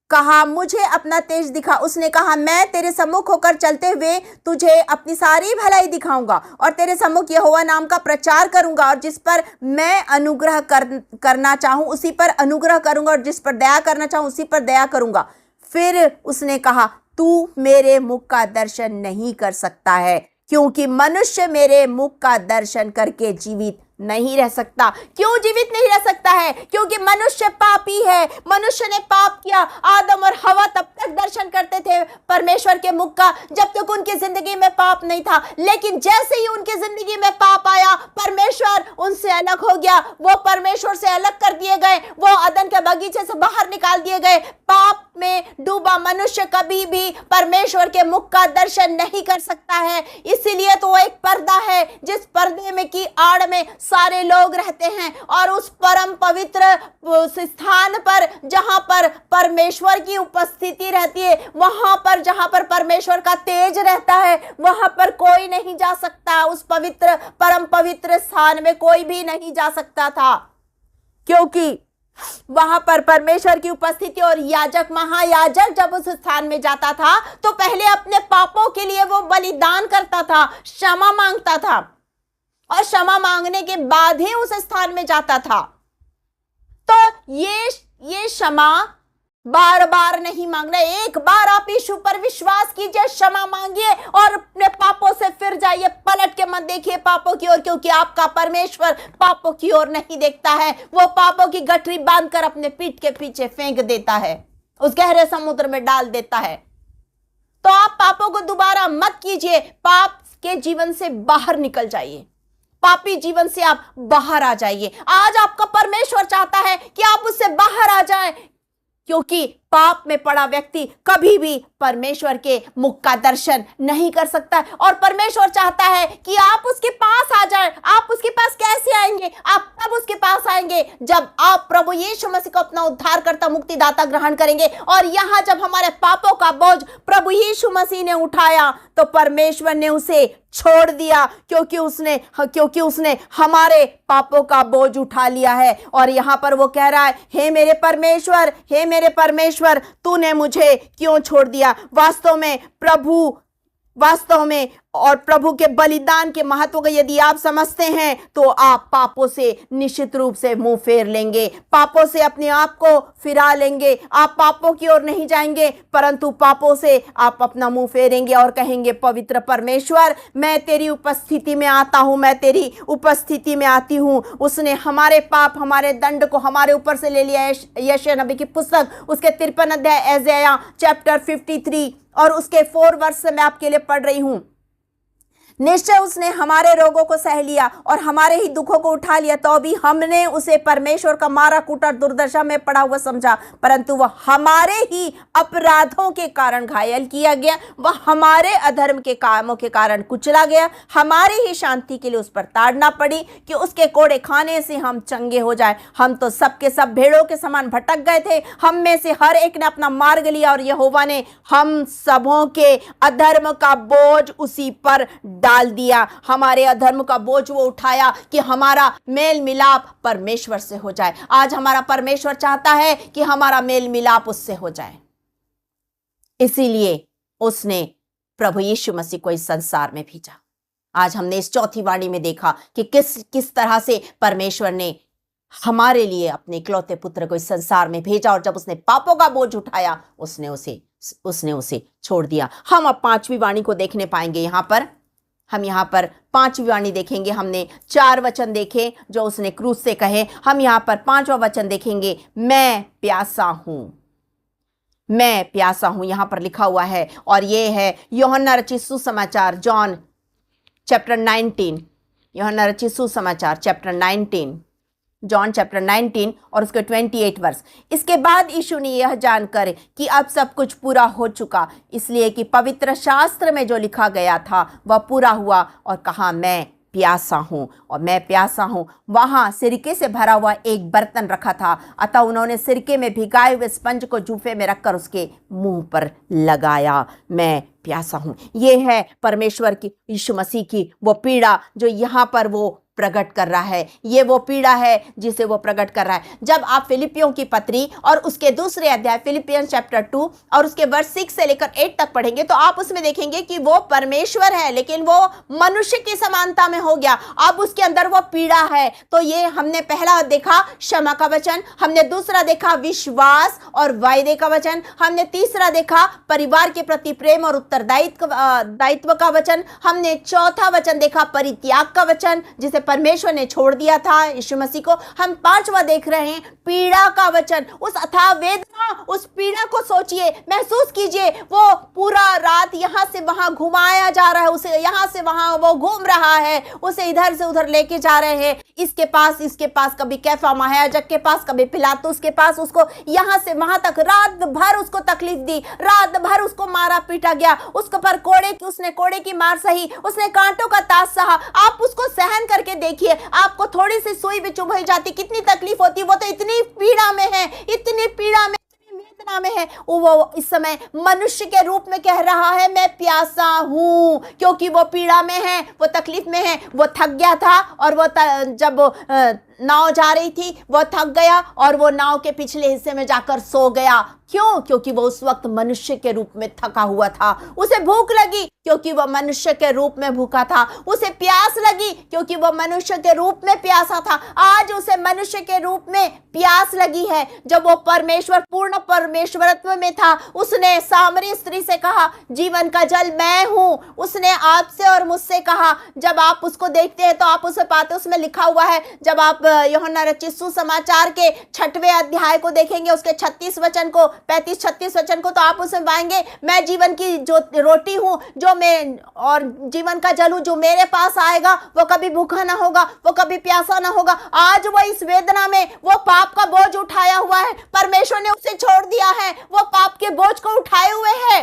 कहा मुझे अपना तेज दिखा। उसने कहा मैं तेरे सम्मुख होकर चलते हुए तुझे अपनी सारी भलाई दिखाऊंगा और तेरे सम्मुख यहोवा नाम का प्रचार करूंगा, और जिस पर मैं अनुग्रह करना चाहूं उसी पर अनुग्रह करूंगा, और जिस पर दया करना चाहूं उसी पर दया करूंगा। फिर उसने कहा तू मेरे मुख का दर्शन नहीं कर सकता है, क्योंकि मनुष्य मेरे मुख का दर्शन करके जीवित नहीं रह सकता। क्यों जीवित नहीं रह सकता है? क्योंकि मनुष्य पापी है। मनुष्य ने पाप किया। आदम और हवा तब तक दर्शन करते थे परमेश्वर के मुख का जब तक उनकी जिंदगी में पाप नहीं था, लेकिन जैसे ही उनकी जिंदगी में पाप आया, परमेश्वर उनसे अलग हो गया। वो परमेश्वर से अलग कर दिए गए, वो अदन के बगीचे से बाहर निकाल दिए गए। पाप में डूबा मनुष्य कभी भी परमेश्वर के मुख का दर्शन नहीं कर सकता है। इसीलिए तो वो एक पर्दा है, जिस पर्दे में की आड़ में सारे लोग रहते हैं, और उस परम पवित्र स्थान पर जहां पर परमेश्वर की उपस्थिति रहती है, वहां पर जहां पर परमेश्वर का तेज रहता है, वहां पर कोई नहीं जा सकता। उस पवित्र परम पवित्र स्थान में कोई भी नहीं जा सकता था, क्योंकि वहां पर परमेश्वर की उपस्थिति। और याजक, महायाजक जब उस स्थान में जाता था तो पहले अपने पापों के लिए वो बलिदान करता था, क्षमा मांगता था, और क्षमा मांगने के बाद ही उस स्थान में जाता था। तो ये क्षमा बार बार नहीं मांगना। एक बार आप यीशु पर विश्वास कीजिए, क्षमा मांगिए और अपने पापों से फिर जाइए। पलट के मत देखिए पापों की ओर, क्योंकि आपका परमेश्वर पापों की ओर नहीं देखता है। वो पापों की गठरी बांधकर अपने पीठ के पीछे फेंक देता है, उस गहरे समुद्र में डाल देता है। तो आप पापों को दोबारा मत कीजिए। पाप के जीवन से बाहर निकल जाइए, पापी जीवन से आप बाहर आ जाइए। आज आपका परमेश्वर चाहता है कि आप उससे बाहर आ जाएं, क्योंकि पाप में पड़ा व्यक्ति कभी भी परमेश्वर के मुख का दर्शन नहीं कर सकता। और परमेश्वर चाहता है कि आप उसके पास आ जाएं। आप उसके पास कैसे आएंगे? आप तब उसके पास आएंगे जब आप प्रभु यीशु मसीह को अपना उद्धारकर्ता मुक्तिदाता ग्रहण करेंगे। और यहां जब हमारे पापों का बोझ प्रभु यीशु मसीह ने उठाया तो परमेश्वर ने उसे छोड़ दिया, क्योंकि उसने हमारे पापों का बोझ उठा लिया है। और यहां पर वो कह रहा है, हे मेरे परमेश्वर, तूने मुझे क्यों छोड़ दिया? वास्तव में और प्रभु के बलिदान के महत्व को यदि आप समझते हैं तो आप पापों से निश्चित रूप से मुंह फेर लेंगे, पापों से अपने आप को फिरा लेंगे। आप पापों की ओर नहीं जाएंगे, परंतु पापों से आप अपना मुंह फेरेंगे और कहेंगे, पवित्र परमेश्वर, मैं तेरी उपस्थिति में आता हूं, मैं तेरी उपस्थिति में आती हूं। उसने हमारे पाप, हमारे दंड को हमारे ऊपर से ले लिया। यशायाह नबी की पुस्तक उसके 53 अध्याय, यशायाह चैप्टर 53 और उसके 4 वर्ष से मैं आपके लिए पढ़ रही हूं। निश्चय उसने हमारे रोगों को सह लिया और हमारे ही दुखों को उठा लिया, तो भी हमने उसे परमेश्वर का मारा कूटा दुर्दशा में पड़ा हुआ समझा, परंतु वह हमारे ही अपराधों के कारण घायल किया गया, वह हमारे अधर्म के कामों के कारण कुचला गया। हमारी ही शांति के लिए उस पर ताड़ना पड़ी कि उसके कोड़े खाने से हम चंगे हो जाए। हम तो सबके सब भेड़ों के समान भटक गए थे, हम में से हर एक ने अपना मार्ग लिया, और यहोवा ने हम सबों के अधर्म का बोझ उसी पर डाल दिया। हमारे अधर्म का बोझ वो उठाया कि हमारा मेल मिलाप परमेश्वर से हो जाए। आज हमारा परमेश्वर चाहता है कि हमारा मेल मिलाप उससे हो जाए, इसीलिए उसने प्रभु यीशु मसीह को इस संसार में भेजा। आज हमने इस चौथी वाणी में देखा कि किस तरह से परमेश्वर ने हमारे लिए अपने इकलौते पुत्र को इस संसार में भेजा, और जब उसने पापों का बोझ उठाया उसने उसे छोड़ दिया। हम अब 5वीं वाणी को देखने पाएंगे। हम यहाँ पर 5वीं वाणी देखेंगे। हमने 4 वचन देखे जो उसने क्रूस से कहे। हम यहाँ पर 5वां वचन देखेंगे, मैं प्यासा हूं, यहाँ पर लिखा हुआ है, और ये है यूहन्ना रचित सुसमाचार जॉन चैप्टर 19, यूहन्ना रचित सुसमाचार चैप्टर 19 जॉन चैप्टर 19 और उसके 28 वर्ष। इसके बाद यीशु ने यह जानकर कि अब सब कुछ पूरा हो चुका, इसलिए कि पवित्र शास्त्र में जो लिखा गया था वह पूरा हुआ, और कहा मैं प्यासा हूँ, और मैं प्यासा हूँ। वहाँ सिरके से भरा हुआ एक बर्तन रखा था, अतः उन्होंने सिरके में भिगाए हुए स्पंज को जूफे में रखकर उसके मुंह पर लगाया। मैं प्यासा हूँ। ये है परमेश्वर की, यीशु मसीह की वो पीड़ा जो यहाँ पर वो प्रकट कर रहा है। ये वो पीड़ा है जिसे वो प्रकट कर रहा है। जब आप फिलिपियों की पत्री और उसके दूसरे अध्याय फिलिपियंस चैप्टर 2 और उसके वर्ष 6 से लेकर 8 तक पढ़ेंगे तो आप उसमें देखेंगे कि वो परमेश्वर है, लेकिन वो मनुष्य की समानता में हो गया। अब उसके अंदर वो पीड़ा है। तो ये हमने पहला देखा क्षमा का वचन, हमने दूसरा देखा विश्वास और वायदे का वचन, हमने तीसरा देखा परिवार के प्रति प्रेम और दायित्व का वचन, हमने चौथा वचन देखा परित्याग का वचन जिसे परमेश्वर ने छोड़ दिया था यीशु मसीह को। हम पांचवा देख रहे हैं पीड़ा का वचन, उस अथाह वेदना, उस पीड़ा को सोचिए, महसूस कीजिए। वो पूरा रात यहां से वहां घुमाया जा रहा है, उसे यहां से वहां वो घूम रहा है, उसे इधर से उधर लेके जा रहे हैं, इसके पास, कभी कैफा महायाजक के पास, कभी पिलातुस के पास, उसको यहां से वहां तक रात भर उसको तकलीफ दी, रात भर उसको मारा पीटा गया, उसके पर उसने कोड़े की मार सही, उसने कांटों का ताज सहा। आप उसको सहन करके देखिए, आपको थोड़ी सी सुई भी चुभ जाती, कितनी तकलीफ होती। वो तो इतनी पीड़ा में है, इतनी पीड़ा में, इतनी वेदना में है। वो इस समय मनुष्य के रूप में कह रहा है मैं प्यासा हूं, क्योंकि वो पीड़ा में है, वो तकलीफ में है। वो थक गया था और वो जब नाव जा रही थी वो थक गया और वो नाव के पिछले हिस्से में जाकर सो गया। क्यों? क्योंकि वो उस वक्त मनुष्य के रूप में थका हुआ था। उसे भूख लगी क्योंकि वह मनुष्य के रूप में भूखा था। उसे प्यास लगी क्योंकि वह मनुष्य के रूप में प्यासा था। आज उसे मनुष्य के रूप में प्यास लगी है। जब वो परमेश्वर, पूर्ण परमेश्वरत्व में था, उसने सामरी स्त्री से कहा जीवन का जल मैं हूं। उसने आपसे और मुझसे कहा। जब आप उसको देखते हैं तो आप उसे पाते, उसमें लिखा हुआ है, जब आप यूहन्ना रचित सुसमाचार के 6वें अध्याय को देखेंगे, उसके 36 वचन को, 35-36 वचन को, तो आप उसमें पाएंगे मैं जीवन की जो रोटी हूं, जो मैं और जीवन का जल हूं, जो मेरे पास आएगा वो कभी भूखा ना होगा, वो कभी प्यासा ना होगा। आज वो इस वेदना में वो पाप का बोझ उठाया हुआ है, परमेश्वर ने उसे छोड़ दिया है, वो पाप के बोझ को उठाए हुए है,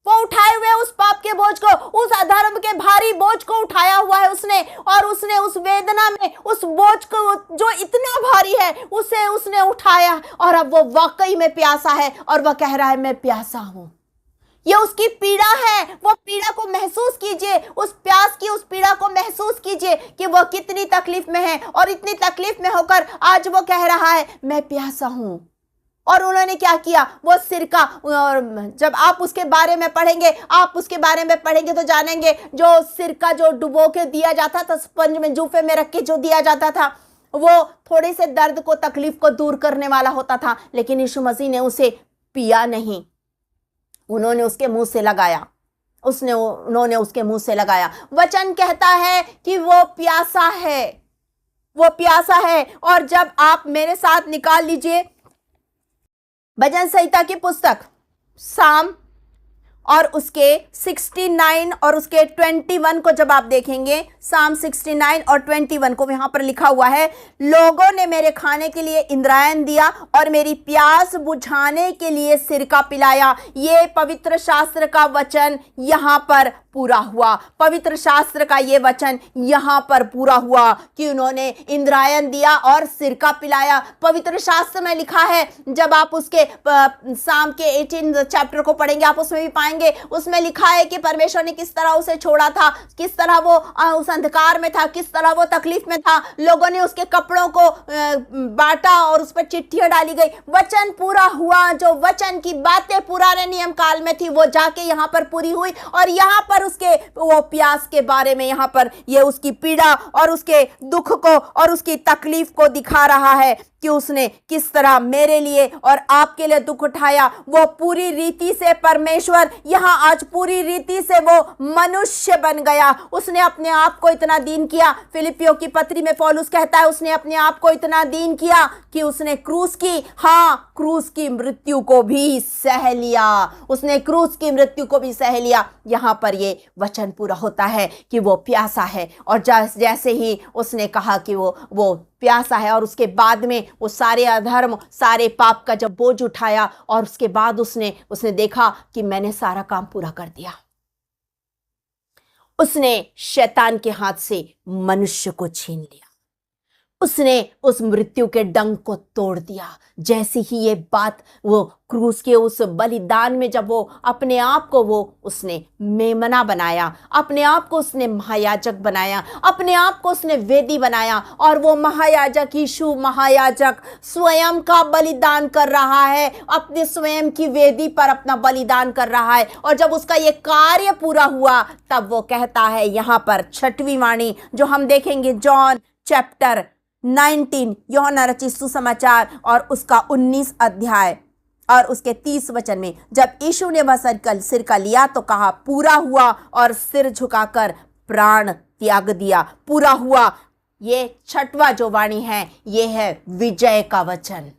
वो उठाए हुए उस पाप के बोझ को, उस अधर्म के भारी बोझ को उठाया हुआ है उसने। और उसने उस वेदना में उस बोझ को जो इतना भारी है उसे उसने उठाया, और अब वो वाकई में प्यासा है और वह कह रहा है मैं प्यासा हूं। ये उसकी पीड़ा है। वो पीड़ा को महसूस कीजिए, उस प्यास की, उस पीड़ा को महसूस कीजिए कि वो कितनी तकलीफ में है, और इतनी तकलीफ में होकर आज वो कह रहा है मैं प्यासा हूं। और उन्होंने क्या किया? वो सिरका, जब आप उसके बारे में पढ़ेंगे, आप उसके बारे में पढ़ेंगे तो जानेंगे, जो सिरका जो डुबो के दिया जाता था, स्पंज में जूफे में रख के जो दिया जाता था, वो थोड़े से दर्द को, तकलीफ को दूर करने वाला होता था, लेकिन यीशु मसीह ने उसे पिया नहीं। उन्होंने उसके मुंह से लगाया, उन्होंने उसके मुंह से लगाया। वचन कहता है कि वो प्यासा है, वो प्यासा है। और जब आप मेरे साथ निकाल लीजिए भजन संहिता की पुस्तक साम और उसके 69 और उसके 21 को जब आप देखेंगे, साम 69 और 21 को, यहां पर लिखा हुआ है लोगों ने मेरे खाने के लिए इंद्रायण दिया और मेरी प्यास बुझाने के लिए सिरका पिलाया। ये पवित्र शास्त्र का वचन यहां पर पूरा हुआ। पवित्र शास्त्र का ये वचन यहां पर पूरा हुआ कि उन्होंने इंद्रायण दिया और सिरका पिलाया। पवित्र शास्त्र में लिखा है, जब आप उसके साम के 18 चैप्टर को पढ़ेंगे आप उसमें भी पाएंगे, उसमें लिखा है कि परमेश्वर ने किस तरह उसे छोड़ा था, किस तरह वो उस अंधकार में था, किस तरह वो तकलीफ में था। लोगों ने उसके कपड़ों को बांटा और उस पर चिट्ठियां डाली गई। वचन पूरा हुआ। जो वचन की बातें पुराने नियम काल में थी वो जाके यहाँ पर पूरी हुई, और यहाँ पर उसके वो प्यास के बारे में यहाँ पर ये उसकी पीड़ा और उसके दुख को और उसकी तकलीफ को दिखा रहा है कि उसने किस तरह मेरे लिए और आपके लिए दुख उठाया। वो पूरी रीति से परमेश्वर यहाँ आज पूरी रीति से वो मनुष्य बन गया। उसने अपने आप को इतना दीन किया। फिलिपियों की पत्री में पौलुस कहता है उसने अपने आप को इतना दीन किया कि उसने क्रूस की, हाँ क्रूस की मृत्यु को भी सह लिया, उसने क्रूस की मृत्यु को भी सह लिया। यहां पर ये वचन पूरा होता है कि वो प्यासा है, और जैसे ही उसने कहा कि वो प्यासा है, और उसके बाद में वो सारे अधर्म, सारे पाप का जब बोझ उठाया, और उसके बाद उसने देखा कि मैंने सारा काम पूरा कर दिया। उसने शैतान के हाथ से मनुष्य को छीन लिया, उसने उस मृत्यु के डंक को तोड़ दिया। जैसे ही ये बात वो क्रूस के उस बलिदान में जब वो अपने आप को उसने मेमना बनाया, अपने आप को उसने महायाजक बनाया, अपने आप को उसने वेदी बनाया, और वो महायाजक यीशु महायाजक स्वयं का बलिदान कर रहा है, अपने स्वयं की वेदी पर अपना बलिदान कर रहा है। और जब उसका ये कार्य पूरा हुआ, तब वो कहता है यहां पर 6वीं वाणी जो हम देखेंगे, जॉन चैप्टर 19, यूहन्ना रचित सुसमाचार और उसका 19 अध्याय और उसके 30 वचन में, जब यीशु ने वह सिर का लिया तो कहा पूरा हुआ, और सिर झुकाकर प्राण त्याग दिया। पूरा हुआ, ये 6वां जो वाणी है, ये है विजय का वचन,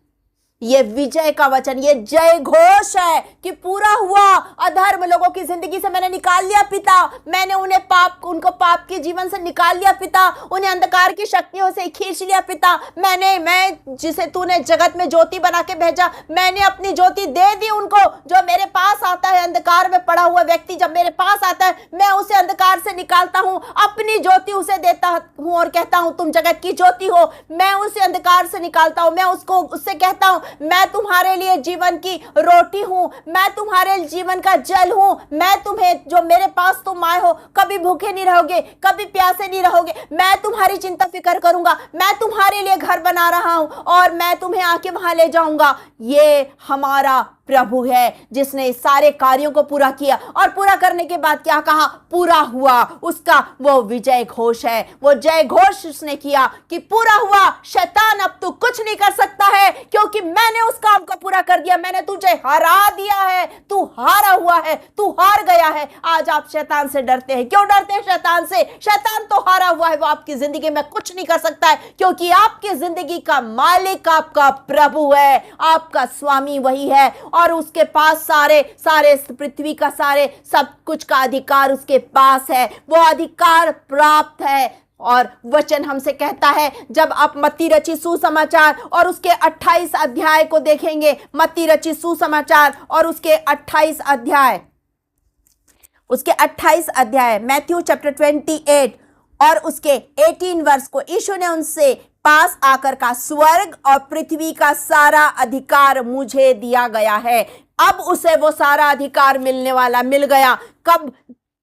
ये विजय का वचन, ये जय घोष है कि पूरा हुआ। अधर्म लोगों की जिंदगी से मैंने निकाल लिया पिता, मैंने उनको पाप के जीवन से निकाल लिया पिता, उन्हें अंधकार की शक्तियों से खींच लिया पिता। मैं जिसे तूने जगत में ज्योति बना के भेजा, मैंने अपनी ज्योति दे दी उनको। जो मेरे पास आता है, अंधकार में पड़ा हुआ व्यक्ति जब मेरे पास आता है, मैं उसे अंधकार से निकालता हूं, अपनी ज्योति उसे देता हूं और कहता हूं तुम जगत की ज्योति हो। मैं उसे अंधकार से निकालता हूं, मैं उससे कहता हूं मैं तुम्हारे लिए जीवन की रोटी हूं, मैं तुम्हारे जीवन का जल हूं, मैं तुम्हें, जो मेरे पास तुम आए हो, कभी भूखे नहीं रहोगे, कभी प्यासे नहीं रहोगे, मैं तुम्हारी चिंता फिक्र करूंगा, मैं तुम्हारे लिए घर बना रहा हूं और मैं तुम्हें आके वहां ले जाऊंगा। ये हमारा प्रभु है जिसने इस सारे कार्यों को पूरा किया, और पूरा करने के बाद क्या कहा, पूरा हुआ। उसका वो विजय घोष है, वो जय घोष उसने किया कि पूरा हुआ, शैतान अब तू कुछ नहीं कर सकता है, क्योंकि मैंने उस काम को पूरा कर दिया, मैंने तुझे हरा दिया है, तू हारा हुआ है, तू हार गया है। आज आप शैतान से डरते हैं, क्यों डरते हैं शैतान से? शैतान तो हारा हुआ है, वो आपकी जिंदगी में कुछ नहीं कर सकता है, क्योंकि आपकी जिंदगी का मालिक आपका प्रभु है, आपका स्वामी वही है, और उसके पास सारे पृथ्वी का सब कुछ का अधिकार उसके पास है, वो अधिकार प्राप्त है। और वचन हमसे कहता है, जब आप मत्ती रचित सुसमाचार और उसके 28 अध्याय को देखेंगे, मत्ती रचित सुसमाचार और उसके 28 अध्याय, मैथ्यू चैप्टर 28 और उसके 18 वर्ष को यीशु ने उनसे पास आकर कहा, स्वर्ग और पृथ्वी का सारा अधिकार मुझे दिया गया है। अब उसे वो सारा अधिकार मिल गया। कब?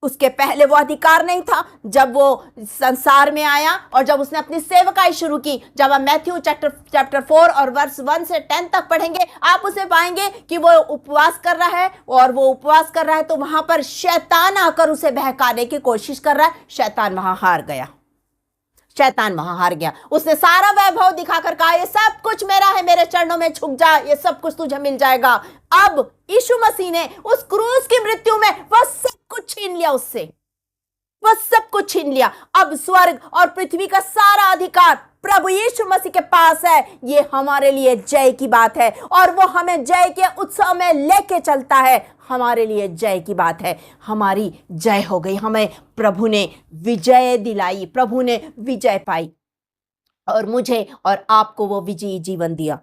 उसके पहले वो अधिकार नहीं था, जब वो संसार में आया और जब उसने अपनी सेवकाई शुरू की। जब आप मैथ्यू चैप्टर 4 और वर्ष 1 से 10 तक पढ़ेंगे, आप उसे पाएंगे कि वो उपवास कर रहा है, और वो उपवास कर रहा है तो वहां पर शैतान आकर उसे बहकाने की कोशिश कर रहा है। शैतान वहां हार गया। उसने सारा वैभव दिखाकर कहा, ये सब कुछ मेरा है, मेरे चरणों में झुक जा, ये सब कुछ तुझे मिल जाएगा। अब यीशु मसीह ने उस क्रूस की मृत्यु में वह सब कुछ छीन लिया उससे, वह सब कुछ छीन लिया। अब स्वर्ग और पृथ्वी का सारा अधिकार प्रभु यीशु मसीह के पास है। ये हमारे लिए जय की बात है, और वो हमें जय के उत्सव में लेके चलता है। हमारे लिए जय की बात है, हमारी जय हो गई, हमें प्रभु ने विजय दिलाई, प्रभु ने विजय पाई, और मुझे और आपको वो विजयी जीवन दिया।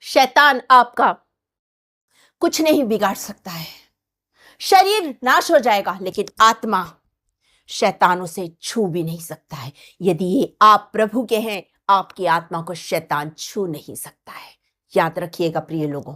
शैतान आपका कुछ नहीं बिगाड़ सकता है। शरीर नाश हो जाएगा, लेकिन आत्मा, शैतान उसे छू भी नहीं सकता है। यदि ये आप प्रभु के हैं, आपकी आत्मा को शैतान छू नहीं सकता है। याद रखिएगा प्रिय लोगों,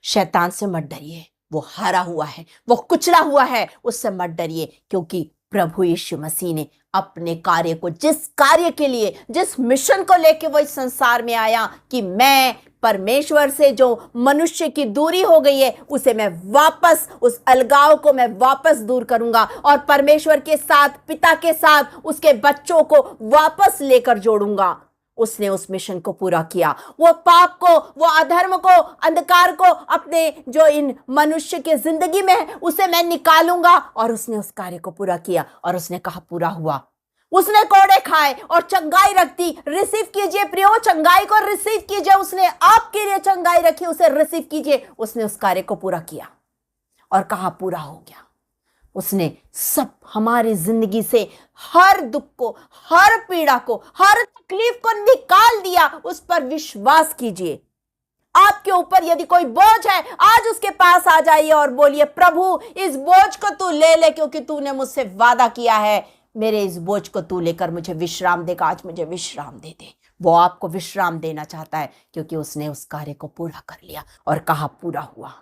शैतान से मत डरिए, वो हारा हुआ है, वो कुचला हुआ है, उससे मत डरिए, क्योंकि प्रभु यीशु मसीह ने अपने कार्य को, जिस कार्य के लिए, जिस मिशन को लेके वो इस संसार में आया कि मैं परमेश्वर से जो मनुष्य की दूरी हो गई है, उसे मैं वापस, उस अलगाव को मैं वापस दूर करूंगा, और परमेश्वर के साथ, पिता के साथ उसके बच्चों को वापस लेकर जोड़ूंगा। उसने उस मिशन को पूरा किया। वो पाप को, वो अधर्म को, अंधकार को अपने जो इन मनुष्य के जिंदगी में है, उसे मैं निकालूंगा, और उसने उस कार्य को पूरा किया, और उसने कहा पूरा हुआ। उसने कोड़े खाए और चंगाई रख दी। रिसीव कीजिए प्रियो, चंगाई को रिसीव कीजिए। उसने आपके लिए चंगाई रखी, उसे रिसीव कीजिए। उसने उस कार्य को पूरा किया और कहा पूरा हो गया। उसने सब हमारी जिंदगी से हर दुख को, हर पीड़ा को, हर तकलीफ को निकाल दिया। उस पर विश्वास कीजिए। आपके ऊपर यदि कोई बोझ है, आज उसके पास आ जाइए और बोलिए, प्रभु इस बोझ को तू ले ले, क्योंकि तूने मुझसे वादा किया है मेरे इस बोझ को तू लेकर मुझे विश्राम देगा। आज मुझे विश्राम दे दे। वो आपको विश्राम देना चाहता है, क्योंकि उसने उस कार्य को पूरा कर लिया और कहा पूरा हुआ।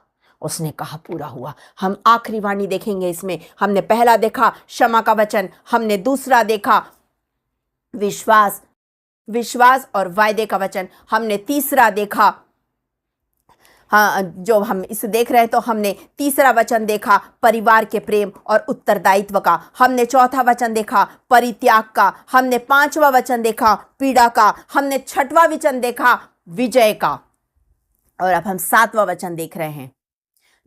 उसने कहा पूरा हुआ। हम आखिरी वाणी देखेंगे इसमें। हमने पहला देखा क्षमा का वचन, हमने दूसरा देखा विश्वास, विश्वास और वायदे का वचन, हमने तीसरा देखा, हाँ जो हम इसे देख रहे हैं तो हमने तीसरा वचन देखा परिवार के प्रेम और उत्तरदायित्व का, हमने चौथा वचन देखा परित्याग का, हमने पांचवा वचन देखा पीड़ा का, हमने छठवां वचन देखा विजय का, और अब हम सातवां वचन देख रहे हैं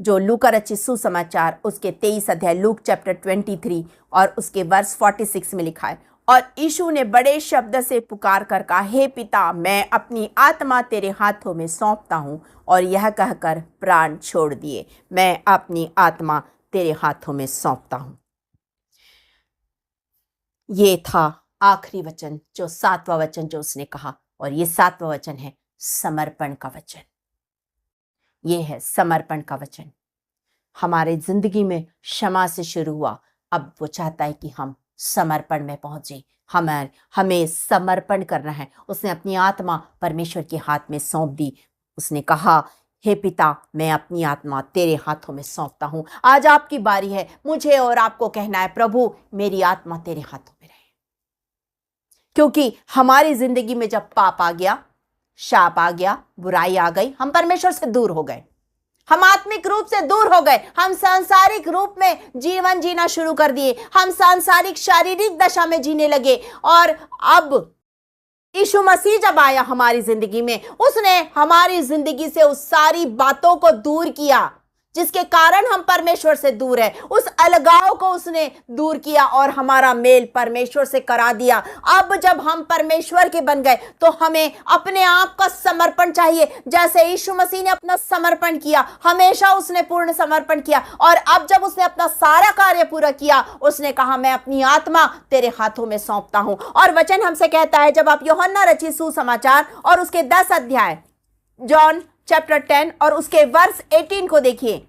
जो लूका रचित सुसमाचार उसके 23 अध्याय, लूक चैप्टर 23 और उसके वर्ष 46 में लिखा है। और यीशु ने बड़े शब्द से पुकार कर कहा, हे पिता, मैं अपनी आत्मा तेरे हाथों में सौंपता हूं। और यह कहकर प्राण छोड़ दिए। मैं अपनी आत्मा तेरे हाथों में सौंपता हूं। ये था आखिरी वचन, जो सातवां वचन जो उसने कहा। और ये सातवां वचन है समर्पण का वचन। ये है समर्पण का वचन। हमारे जिंदगी में क्षमा से शुरू हुआ, अब वो चाहता है कि हम समर्पण में पहुंचे। हमें समर्पण करना है। उसने अपनी आत्मा परमेश्वर के हाथ में सौंप दी। उसने कहा, हे पिता, मैं अपनी आत्मा तेरे हाथों में सौंपता हूं। आज आपकी बारी है, मुझे और आपको कहना है, प्रभु मेरी आत्मा तेरे हाथों में रहे। क्योंकि हमारी जिंदगी में जब पाप आ गया, शाप आ गया, बुराई आ गई, हम परमेश्वर से दूर हो गए, हम आत्मिक रूप से दूर हो गए, हम सांसारिक रूप में जीवन जीना शुरू कर दिए, हम सांसारिक शारीरिक दशा में जीने लगे। और अब यीशु मसीह जब आया हमारी जिंदगी में, उसने हमारी जिंदगी से उस सारी बातों को दूर किया जिसके कारण हम परमेश्वर से दूर है। उस अलगाव को उसने दूर किया और हमारा मेल परमेश्वर से करा दिया। अब जब हम परमेश्वर के बन गए तो हमें अपने आप का समर्पण चाहिए। जैसे यीशु मसीह ने अपना समर्पण किया, हमेशा उसने पूर्ण समर्पण किया। और अब जब उसने अपना सारा कार्य पूरा किया, उसने कहा, मैं अपनी आत्मा तेरे हाथों में सौंपता हूं। और वचन हमसे कहता है, जब आप यूहन्ना रचित सुसमाचार और उसके 10 अध्याय, जॉन चैप्टर 10 और उसके वर्ष 18 को देखिए।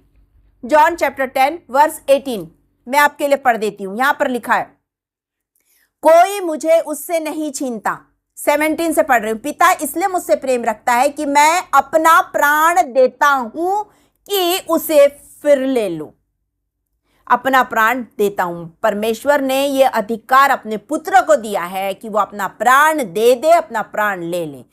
जॉन चैप्टर 10 वर्ष 18 मैं आपके लिए पढ़ देती हूं। यहां पर लिखा है, कोई मुझे उससे नहीं छीनता। 17 से पढ़ रही हूं। पिता इसलिए मुझसे प्रेम रखता है कि मैं अपना प्राण देता हूं कि उसे फिर ले लूं। अपना प्राण देता हूं। परमेश्वर ने यह अधिकार अपने पुत्र को दिया है कि वो अपना प्राण दे दे, अपना प्राण ले ले।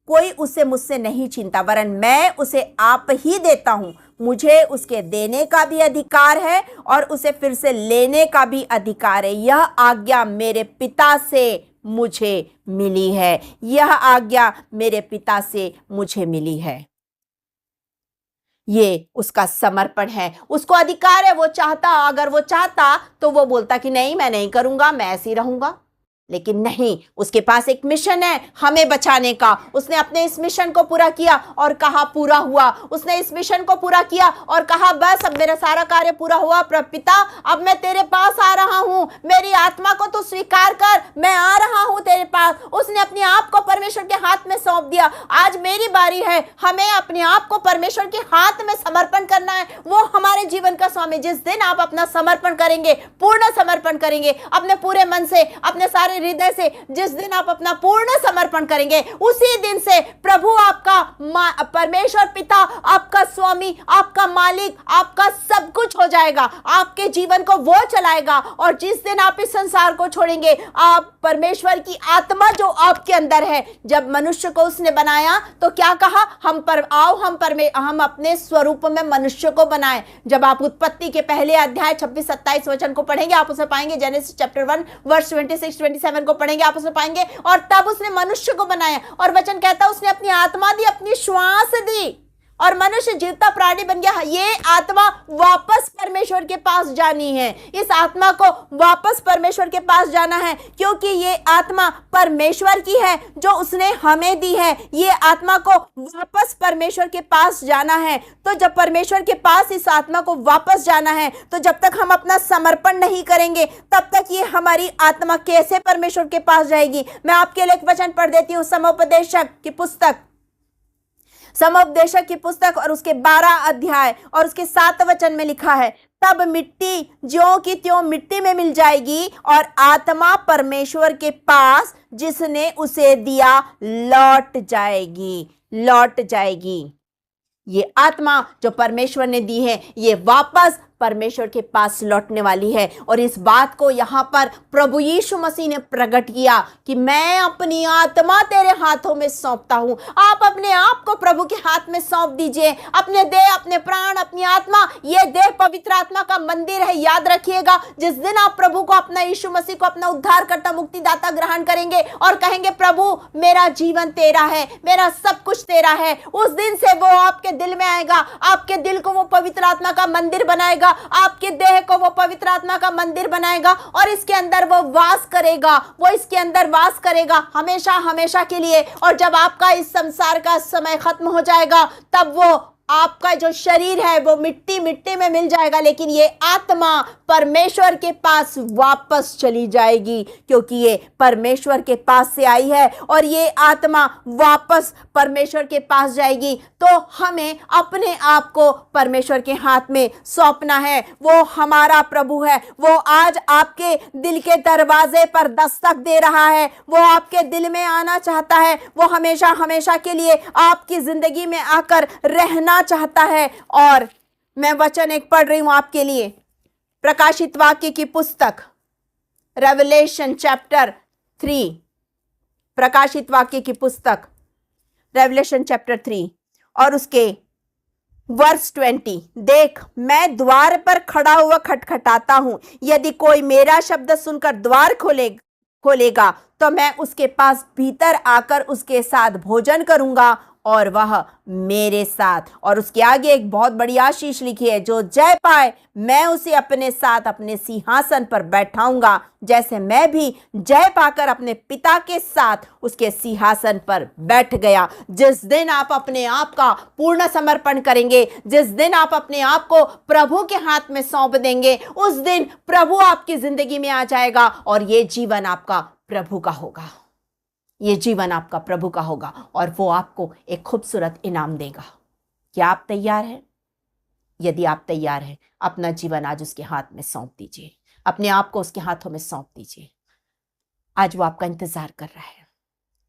कोई उसे मुझसे नहीं छीनता, वरन मैं उसे आप ही देता हूं। मुझे उसके देने का भी अधिकार है और उसे फिर से लेने का भी अधिकार है। यह आज्ञा मेरे पिता से मुझे मिली है। यह आज्ञा मेरे पिता से मुझे मिली है। ये उसका समर्पण है, उसको अधिकार है। वो चाहता, अगर वो चाहता तो वो बोलता कि नहीं, मैं नहीं करूंगा, मैं ऐसे ही रहूंगा। लेकिन नहीं, उसके पास एक मिशन है हमें बचाने का। उसने अपने इस मिशन को पूरा किया और कहा पूरा हुआ। उसने इस मिशन को पूरा किया और कहा बस अब मेरा सारा कार्य पूरा हुआ। पिता, अब मैं तेरे पास आ रहा हूं, मेरी आत्मा को तू स्वीकार कर, मैं आ रहा हूं तेरे पास। उसने अपने आप को परमेश्वर के हाथ में सौंप दिया। आज मेरी बारी है, हमें अपने आप को परमेश्वर के हाथ में समर्पण करना है। वो हमारे जीवन का स्वामी। जिस दिन आप अपना समर्पण करेंगे, पूर्ण समर्पण करेंगे, अपने पूरे मन से, अपने सारे हृदय से, जिस दिन आप अपना पूर्ण समर्पण करेंगे, उसी दिन से प्रभु आपका परमेश्वर पिता आपका स्वामी, आपका मालिक, आपका सब कुछ हो जाएगा। आपके जीवन को वो चलाएगा। और जिस दिन आप इस संसार को छोड़ेंगे, आप परमेश्वर की आत्मा जो आपके अंदर है, जब मनुष्य को उसने बनाया तो क्या कहा, हम अपने स्वरूप में मनुष्य को बनाए। जब आप उत्पत्ति के पहले अध्याय 26-27 वचन को पढ़ेंगे, आप उसे पाएंगे। जेनेसिस चैप्टर 1 वर्स 26-27 को पढ़ेंगे, आप उसे पाएंगे। और तब उसने मनुष्य को बनाया और वचन कहता है उसने अपनी आत्मा दी, अपनी श्वास दी और मनुष्य जीवता प्राणी बन गया। ये आत्मा वापस परमेश्वर के पास जानी है, इस आत्मा को वापस परमेश्वर के पास जाना है, क्योंकि ये आत्मा परमेश्वर की है जो उसने हमें दी है। ये आत्मा को वापस परमेश्वर के पास जाना है। तो जब परमेश्वर के पास इस आत्मा को वापस जाना है, तो जब तक हम अपना समर्पण नहीं करेंगे तब तक ये हमारी आत्मा कैसे परमेश्वर के पास जाएगी। मैं आपके लिए एक वचन पढ़ देती हूं, समोपदेशक की पुस्तक, समोपदेशक की पुस्तक और उसके 12 अध्याय और उसके 7 वचन में लिखा है, तब मिट्टी ज्यों की त्यों मिट्टी में मिल जाएगी और आत्मा परमेश्वर के पास जिसने उसे दिया लौट जाएगी, लौट जाएगी। ये आत्मा जो परमेश्वर ने दी है ये वापस परमेश्वर के पास लौटने वाली है। और इस बात को यहां पर प्रभु यीशु मसीह ने प्रकट किया कि मैं अपनी आत्मा तेरे हाथों में सौंपता हूं। आप अपने आप को प्रभु के हाथ में सौंप दीजिए, अपने देह, अपने प्राण, अपनी आत्मा। ये देह पवित्र आत्मा का मंदिर है। याद रखिएगा, जिस दिन आप प्रभु को, अपना यीशु मसीह को अपना उद्धारकर्ता, मुक्तिदाता ग्रहण करेंगे और कहेंगे प्रभु मेरा जीवन तेरा है, मेरा सब कुछ तेरा है, उस दिन से वो आपके दिल में आएगा, आपके दिल को वो पवित्र आत्मा का मंदिर बनाएगा, आपके देह को वो पवित्र आत्मा का मंदिर बनाएगा और इसके अंदर वो वास करेगा, वो इसके अंदर वास करेगा हमेशा हमेशा के लिए। और जब आपका इस संसार का समय खत्म हो जाएगा तब वो आपका जो शरीर है वो मिट्टी मिट्टी में मिल जाएगा, लेकिन ये आत्मा परमेश्वर के पास वापस चली जाएगी, क्योंकि ये परमेश्वर के पास से आई है और ये आत्मा वापस परमेश्वर के पास जाएगी। तो हमें अपने आप को परमेश्वर के हाथ में सौंपना है। वो हमारा प्रभु है, वो आज आपके दिल के दरवाजे पर दस्तक दे रहा है, वो आपके दिल में आना चाहता है, वो हमेशा हमेशा के लिए आपकी जिंदगी में आकर रहना चाहता है। और मैं वचन एक पढ़ रही हूं आपके लिए, प्रकाशित वाक्य की पुस्तक, रेवलेशन चैप्टर 3, प्रकाशित वाक्य की पुस्तक रेवलेशन चैप्टर 3 और उसके वर्स 20। देख मैं द्वार पर खड़ा हुआ खटखटाता हूं, यदि कोई मेरा शब्द सुनकर द्वार खोलेगा तो मैं उसके पास भीतर आकर उसके साथ भोजन करूंगा और वह मेरे साथ। और उसके आगे एक बहुत बड़ी आशीष लिखी है, जो जय पाए मैं उसे अपने साथ अपने सिंहासन पर बैठाऊंगा, जैसे मैं भी जय पाकर अपने पिता के साथ उसके सिंहासन पर बैठ गया। जिस दिन आप अपने आप का पूर्ण समर्पण करेंगे, जिस दिन आप अपने आप को प्रभु के हाथ में सौंप देंगे, उस दिन प्रभु आपकी जिंदगी में आ जाएगा और ये जीवन आपका प्रभु का होगा, ये जीवन आपका प्रभु का होगा और वो आपको एक खूबसूरत इनाम देगा। क्या आप तैयार हैं? यदि आप तैयार हैं, अपना जीवन आज उसके हाथ में सौंप दीजिए, अपने आप को उसके हाथों में सौंप दीजिए। आज वो आपका इंतजार कर रहा है।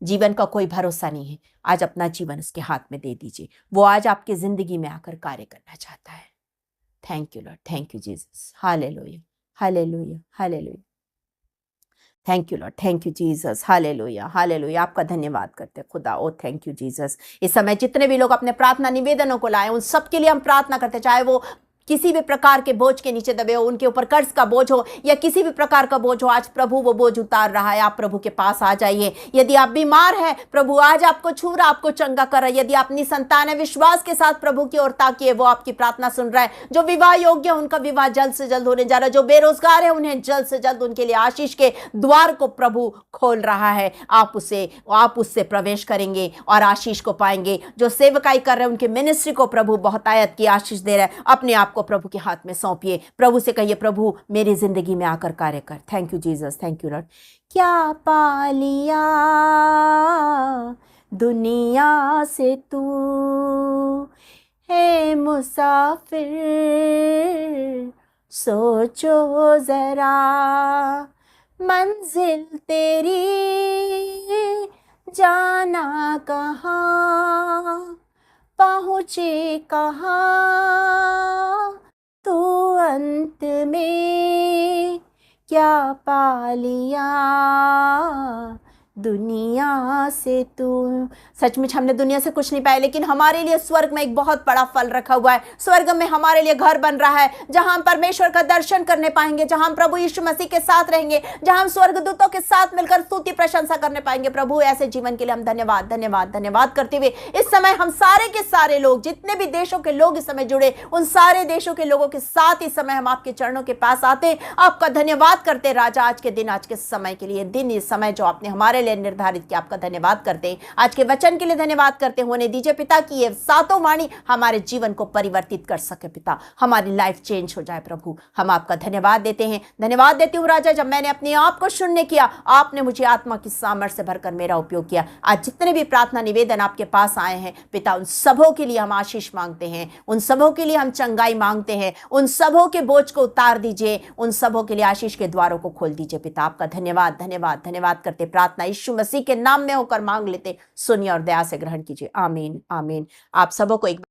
जीवन का कोई भरोसा नहीं है, आज अपना जीवन उसके हाथ में दे दीजिए। वो आज आपकी जिंदगी में आकर कार्य करना चाहता है। Thank you Lord, thank you Jesus, hallelujah, hallelujah, hallelujah. Thank you Lord, thank you Jesus, hallelujah, hallelujah. आपका धन्यवाद करते हैं खुदा। ओ थैंक यू जीसस। इस समय जितने भी लोग अपने प्रार्थना निवेदनों को लाए, उन सब के लिए हम प्रार्थना करते, चाहे वो किसी भी प्रकार के बोझ के नीचे दबे हो, उनके ऊपर कर्ज का बोझ हो या किसी भी प्रकार का बोझ हो, आज प्रभु वो बोझ उतार रहा है। आप प्रभु के पास आ जाइए। यदि आप बीमार हैं, प्रभु आज आपको छू रहा, आपको चंगा कर रहा है। यदि अपनी संतान है, विश्वास के साथ प्रभु की ओर ताकिए, वो आपकी प्रार्थना सुन रहा है। जो विवाह योग्य, उनका विवाह जल्द से जल्द होने जा रहा है। जो बेरोजगार है, उन्हें जल्द से जल्द उनके लिए आशीष के द्वार को प्रभु खोल रहा है। आप उससे प्रवेश करेंगे और आशीष को पाएंगे। जो सेवकाई कर रहे हैं, उनके मिनिस्ट्री को प्रभु बहुतायत की आशीष दे रहा है। अपने आप को प्रभु के हाथ में सौंपिए, प्रभु से कहिए, प्रभु मेरी जिंदगी में आकर कार्य कर। Thank you Jesus, thank you Lord. क्या पा लिया दुनिया से तू है मुसाफिर, सोचो जरा मंजिल तेरी जाना कहाँ, पहुँचे कहाँ तू अंत में, क्या पा लिया दुनिया से तू। सचमुच हमने दुनिया से कुछ नहीं पाया, लेकिन हमारे लिए स्वर्ग में एक बहुत बड़ा फल रखा हुआ है। स्वर्ग में हमारे लिए घर बन रहा है, जहां हम परमेश्वर का दर्शन करने पाएंगे, जहां हम प्रभु यीशु मसीह के साथ रहेंगे, जहां हम स्वर्गदूतों के साथ मिलकर स्तुति प्रशंसा करने पाएंगे। प्रभु ऐसे जीवन के लिए हम धन्यवाद धन्यवाद धन्यवाद करते हुए इस समय हम सारे के सारे लोग, जितने भी देशों के लोग इस समय जुड़े, उन सारे देशों के लोगों के साथ इस समय हम आपके चरणों के पास आते, आपका धन्यवाद करते राजा, आज के दिन, आज के समय के लिए, दिन, इस समय जो आपने हमारे लिए निर्धारित किया, आपका धन्यवाद करते हैं। आज के वचन के लिए धन्यवाद करते होने दीजिए पिता की ये सातों वाणी हमारे जीवन को परिवर्तित कर सके पिता, हमारी लाइफ चेंज हो जाए। प्रभु हम आपका धन्यवाद देते हैं, धन्यवाद देती हूँ राजा, जब मैंने अपने आप को शून्य किया, आपने मुझे आत्मा की सामर्थ्य से भरकर मेरा उपयोग किया। आज जितने भी प्रार्थना निवेदन आपके पास आए हैं पिता, उन सबों के लिए हम आशीष मांगते हैं, उन सबों के लिए हम चंगाई मांगते हैं, उन सबों के बोझ को उतार दीजिए, उन सबों के लिए आशीष के द्वारों को खोल दीजिए पिता। आपका धन्यवाद धन्यवाद धन्यवाद करते, प्रार्थना यीशु मसीह के नाम में होकर मांग लेते, सुनिए और दया से ग्रहण कीजिए। आमीन आमीन। आप सबों को एक